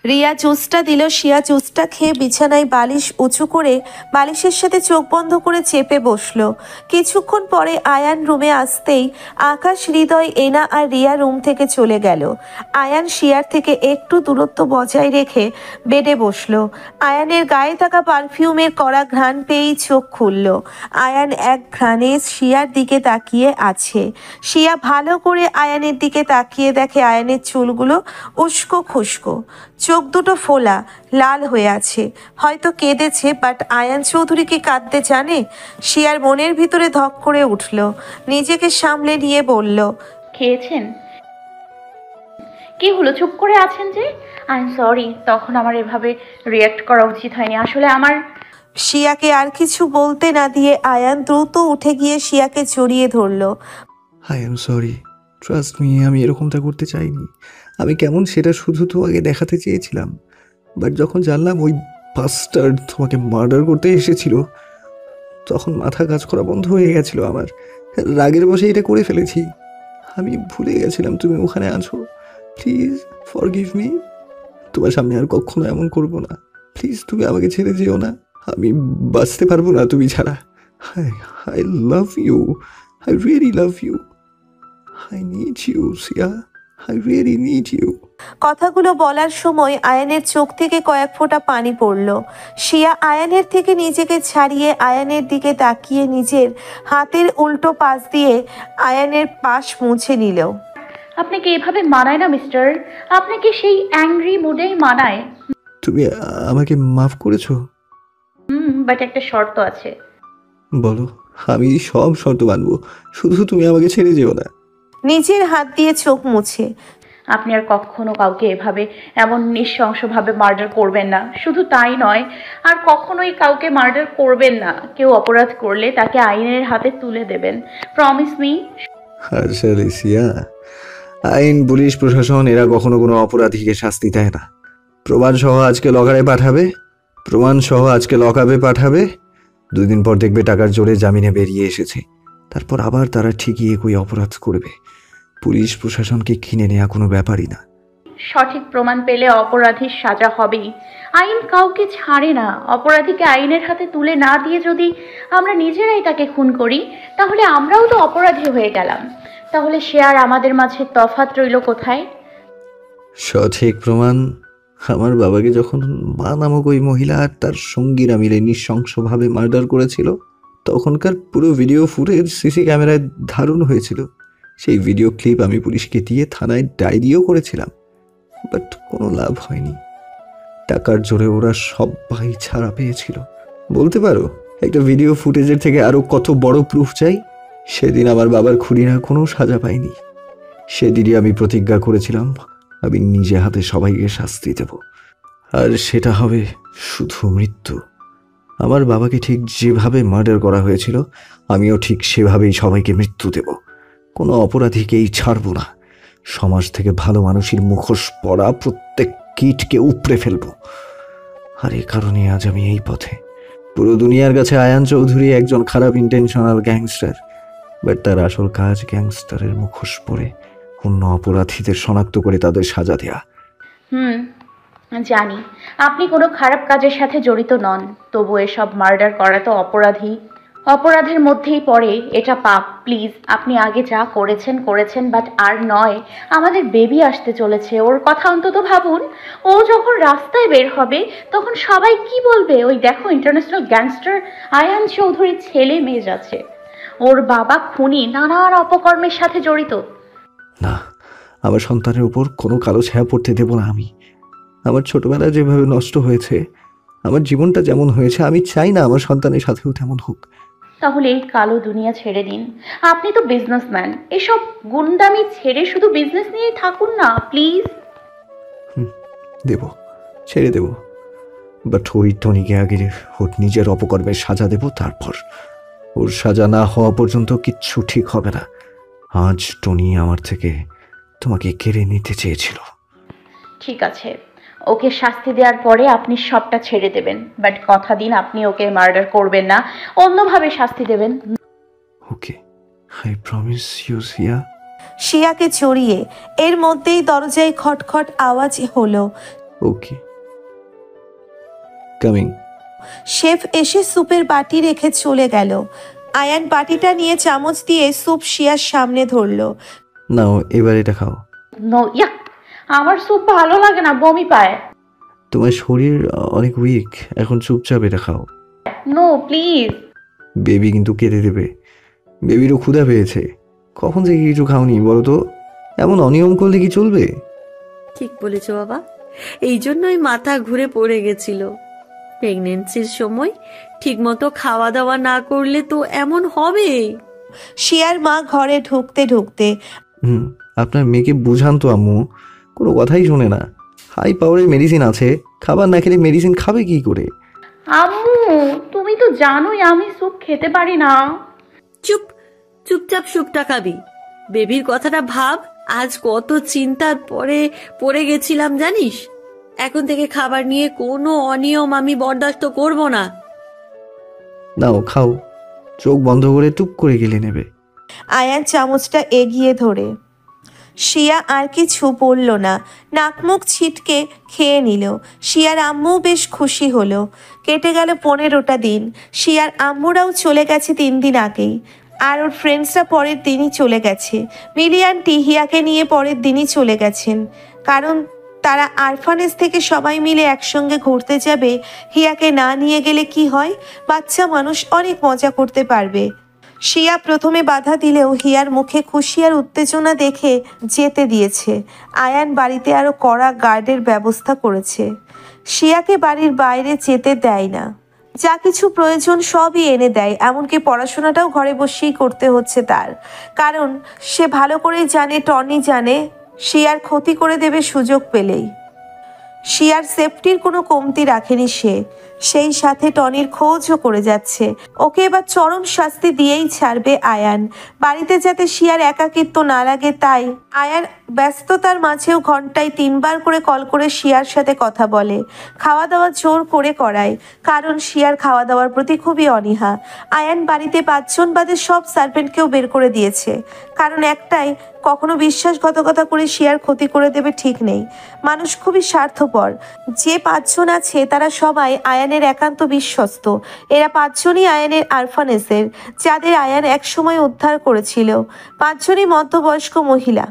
রিয়া জুসটা দিল। শিয়া জুসটা খেয়ে বিছানায় বালিশ উঁচু করে বালিশের সাথে চোখ বন্ধ করে চেপে বসলো। কিছুক্ষণ পরে আয়ান রুমে আসতেই আকাশ, হৃদয়, এনা আর রিয়া রুম থেকে চলে গেল। আয়ান শিয়ার থেকে একটু দূরত্ব বজায় রেখে বেডে বসলো। আয়ানের গায়ে থাকা পারফিউমের কড়া ঘ্রাণ পেয়েই চোখ খুলল। আয়ান এক ঘ্রাণে শিয়ার দিকে তাকিয়ে আছে। শিয়া ভালো করে আয়ানের দিকে তাকিয়ে দেখে আয়ানের চুলগুলো উস্কো খুস্কো, চোখ দুটো ফোলা, লাল হয়ে আছে, হয়তো কেঁদেছে। বাট আয়ান চৌধুরী কি কাঁদতে জানে? শিয়ার মনের ভিতরে ধক করে উঠল। নিজেকে সামলে নিয়ে বলল, খেয়েছেন? কি হলো, চুপ করে আছেন যে? আই এম সরি, তখন আমার এভাবে রিয়াক্ট করা উচিত হয়নি। আসলে আমার শিয়াকে আর কিছু বলতে না দিয়ে আয়ান দ্রুত উঠে গিয়ে শিয়াকে জড়িয়ে ধরল। I am sorry, trust me, আমি এরকমটা করতে চাইনি। আমি কেমন সেটা শুধু তোমাকে দেখাতে চেয়েছিলাম, বাট যখন জানলাম ওই বাস্টার্ড তোমাকে মার্ডার করতে এসেছিল, তখন মাথা কাজ করা বন্ধ হয়ে গেছিল আমার। রাগের বশে এটা করে ফেলেছি। আমি ভুলে গেছিলাম তুমি ওখানে আছো। Please forgive me. তোমার সামনে আর কখনো এমন করবো না। প্লিজ তুমি আমাকে ছেড়ে যেও না। আমি বাঁচতে পারবো না তুমি ছাড়া। I love you, I really love you, I need you Siya, I really need you. কথাগুলো বলার সময় আয়ানের চোখ থেকে কয়েক ফোঁটা পানি পড়ল। শিয়া আয়ানের থেকে নিজেকে ছাড়িয়ে আয়ানের দিকে তাকিয়ে নিজের হাতের উল্টো পাশ দিয়ে আয়ানের পাশ মুছে নিল। আপনাকে এভাবে মানায় না মিস্টার, আপনাকে সেই অ্যাংরি মুডেই মানায়। তুমি আমাকে মাফ করেছো? বাট একটা শর্ত আছে। বলো, আমি সব শর্ত মানবো, শুধু তুমি আমাকে ছেড়ে যেও না। নিজের হাত দিয়ে চোখ মুছে। আপনি আর কখনো কাউকে এভাবে এমন নৃশংসভাবে মার্ডার করবেন না। শুধু তাই নয়, আর কখনোই কাউকে মার্ডার করবেন না। কেউ অপরাধ করলে তাকে আইনের হাতে তুলে দেবেন। Promise me. আসলে সিয়া, আইন, পুলিশ, প্রশাসন এরা কখনো কোনো অপরাধীকে শাস্তি দেয় না। প্রমাণ সহ আজকে লকআপে পাঠাবে, 2 দিন পর দেখবে টাকার জোরে জামিনে বেরিয়ে এসেছে। তারপর আবার তারা ঠিকই একই অপরাধ করবে। পুলিশ প্রশাসনকে কিনে নেওয়া কোনো ব্যাপারই না। সঠিক প্রমাণ পেলে অপরাধীর সাজা হবেই। আইন কাউকে ছাড়ে না। অপরাধীকে আইনের হাতে তুলে না দিয়ে যদি আমরা নিজেরাই তাকে খুন করি, তাহলে আমরাও তো অপরাধী হয়ে গেলাম। তাহলে সে আর আমাদের মাঝে তফাৎ রইল কোথায়? সঠিক প্রমাণ, আমার বাবাকে যখন মা নামক ওই মহিলা আর তার সঙ্গীরা মিলে নৃশংসভাবে মার্ডার করেছিল, তখনকার পুরো ভিডিও ফুটেজ সিসি ক্যামেরায় ধারণ হয়েছিল। সেই ভিডিও ক্লিপ আমি পুলিশকে দিয়ে থানায় ডায়েরিও করেছিলাম, বাট কোনো লাভ হয়নি। টাকার জোরে ওরা সবাই ছাড়া পেয়েছিল। বলতে পারো একটা ভিডিও ফুটেজের থেকে আরো কত বড় প্রুফ চাই? সেদিন আমার বাবার খুনিরা কোনো সাজা পায়নি। সেদিনই আমি প্রতিজ্ঞা করেছিলাম আমি নিজে হাতে সবাইকে শাস্তি দেব, আর সেটা হবে শুধু মৃত্যু। আমার বাবাকে ঠিক যেভাবে মার্ডার করা হয়েছিল, আমিও ঠিক সেভাবেই সবাইকে মৃত্যু দেব। কোনো অপরাধীকেই ছাড়ব না। সমাজ থেকে ভালো মানুষের মুখোশ পরা প্রত্যেক কীটকে উপড়ে ফেলব। আর এ কারণে আজ আমি এই পথে। পুরো দুনিয়ার কাছে আয়ান চৌধুরী একজন খারাপ ইন্টেনশনাল গ্যাংস্টার, বাট তার আসল কাজ গ্যাংস্টারের মুখোশ পরে অন্য অপরাধীদের শনাক্ত করে তাদের সাজা দেয়া। জানি আপনি কোনো খারাপ কাজের সাথে জড়িত নন, তবু এসব মার্ডার করা তো অপরাধের মধ্যেই পড়ে। এটা পাপ। প্লিজ, আপনি আগে যা করেছেন, বাট আর নয়। আমাদের বেবি আসতে চলেছে, ওর কথা অন্তত ভাবুন। ও যখন রাস্তায় বের হবে তখন সবাই কি বলবে? ওই দেখো, ইন্টারন্যাশনাল গ্যাংস্টার আয়ান চৌধুরীর ছেলে মেয়ে যাচ্ছে। ওর বাবা খুনি, নানান অপকর্মের সাথে জড়িত। না, আমার সন্তানের উপর কোনো কালো ছায়া পড়তে দেব না আমি। আমার ছোটবেলা যেভাবে নষ্ট হয়েছে, আমার জীবনটা যেমন হয়েছে, আমি চাই না আমার সন্তানের সাথেও তেমন হোক। তাহলে এই কালো দুনিয়া ছেড়ে দিন। আপনি তো বিজনেসম্যান, এসব গুন্ডামি ছেড়ে শুধু বিজনেস নিয়েই থাকুন না প্লিজ। ছেড়ে দেব, বাট ওই টনিকে আগে ওর নিজের অপকর্মের সাজা দেব, তারপর ওর সাজা না হওয়া পর্যন্ত কিচ্ছু ঠিক হবে না। আজ টনি আমার থেকে তোমাকে কেড়ে নিতে চেয়েছিল। ঠিক আছে, ওকে শাস্তি দেওয়ার পরে আপনি সবটা ছেড়ে দেবেন, বাট কথা দিন আপনি ওকে মার্ডার করবেন না, অন্যভাবে শাস্তি দেবেন। ওকে, আই প্রমিস ইউ সিয়া। শিয়াকে জড়িয়ে এর মধ্যেই দরজায় খটখট আওয়াজ হলো। ওকে, কামিং। শেফ এসে স্যুপের বাটি রেখে চলে গেল। আয়ান বাটিটা নিয়ে চামচ দিয়ে স্যুপ শিয়ার সামনে ধরল। নাও, এবার এটা খাও। নো, ইয়াক, আমার স্যুপ ভালো লাগে না, বমি পায়। তোমার শরীর অনেক উইক, এখন চুপচাপ এটা খাও। No please. বেবি কিন্তু কেঁদে দেবে। বেবিরও ক্ষুধা পেয়েছে। কখন থেকে কিছু খাওনি বলো তো? এমন অনিয়ম করলে কি চলবে? ঠিক বলেছো বাবা, এই জন্যই মাথা ঘুরে পড়ে গেছিল। প্রেগনেন্সির সময় ঠিকমতো খাওয়া দাওয়া না করলে তো এমন হবে। শিয়ার মা ঘরে ঢুকতে ঢুকতে, আপনার মেয়েকে বুঝান তো আম্মু, কোনো কথাই শোনে না। হাই পাওয়ারের মেডিসিন আছে, খাবার না খেলে মেডিসিন খাবে কি করে? আম্মু তুমি তো জানোই আমি স্যুপ খেতে পারি না। চুপ, চুপচাপ স্যুপটা খাবি। বেবির কথাটা ভাব, আজ কত চিন্তার পরে পড়ে গেছিলাম জানিস। এখন থেকে খাবার নিয়ে কোনো অনিয়ম আমি বরদাস্ত করব না। নাও খাও, চোখ বন্ধ করে টুপ করে গিলে নেবে। আয়ান চামচটা এগিয়ে ধরে। শিয়া আর কিছু বলল না, নাক মুখ ছিটকে খেয়ে নিল। শিয়ার আম্মু বেশ খুশি হলো। কেটে গেল 15টা দিন। শিয়ার আম্মুরাও চলে গেছে 3 দিন আগেই, আর ওর ফ্রেন্ডসরা পরের দিনই চলে গেছে। মিলি আন্টি হিয়াকে নিয়ে পরের দিনই চলে গেছেন, কারণ তারা আরফানেজ থেকে সবাই মিলে একসঙ্গে ঘুরতে যাবে। হিয়াকে না নিয়ে গেলে কি হয়, বাচ্চা মানুষ অনেক মজা করতে পারবে। শিয়া প্রথমে বাধা দিলেও হিয়ার মুখে খুশি আর উত্তেজনা দেখে যেতে দিয়েছে। আয়ান বাড়িতে আরও কড়া গার্ডের ব্যবস্থা করেছে। শিয়াকে বাড়ির বাইরে যেতে দেয় না, যা কিছু প্রয়োজন সবই এনে দেয়। এমনকি পড়াশোনাটাও ঘরে বসেই করতে হচ্ছে তার, কারণ সে ভালো করেই জানে টনি জানে শিয়ার ক্ষতি করে দেবে সুযোগ পেলেই। শিয়ার সেফটির কোনো কমতি রাখেনি সে, সেই সাথে টনির খোঁজও করে যাচ্ছে। ওকে এবার চরম শাস্তি দিয়েই ছাড়বে আয়ান, বাড়িতে যাতে শিয়ার একাকিত্ব না লাগে তাই। আয়ান ব্যস্ততার মাঝেও ঘন্টায় 3 বার করে কল করে শিয়ার সাথে কথা বলে। খাওয়া দাওয়া জোর করে করায়, কারণ শিয়ার খাওয়া দাওয়ার প্রতি খুবই অনীহা। আয়ান বাড়িতে 5 জন বাদে সব সার্ভেন্টকেও বের করে দিয়েছে, কারণ একটাই, কখনো বিশ্বাসঘাতকতা করে শিয়ার ক্ষতি করে দেবে ঠিক নেই। মানুষ খুবই স্বার্থপর। যে 5 জন আছে তারা সবাই আয়ানের একান্ত বিশ্বস্ত। এরা 5 জনই আয়ানের আরফানেজের, যাদের আয়ান একসময় উদ্ধার করেছিল। 5 জনই মধ্যবয়স্ক মহিলা।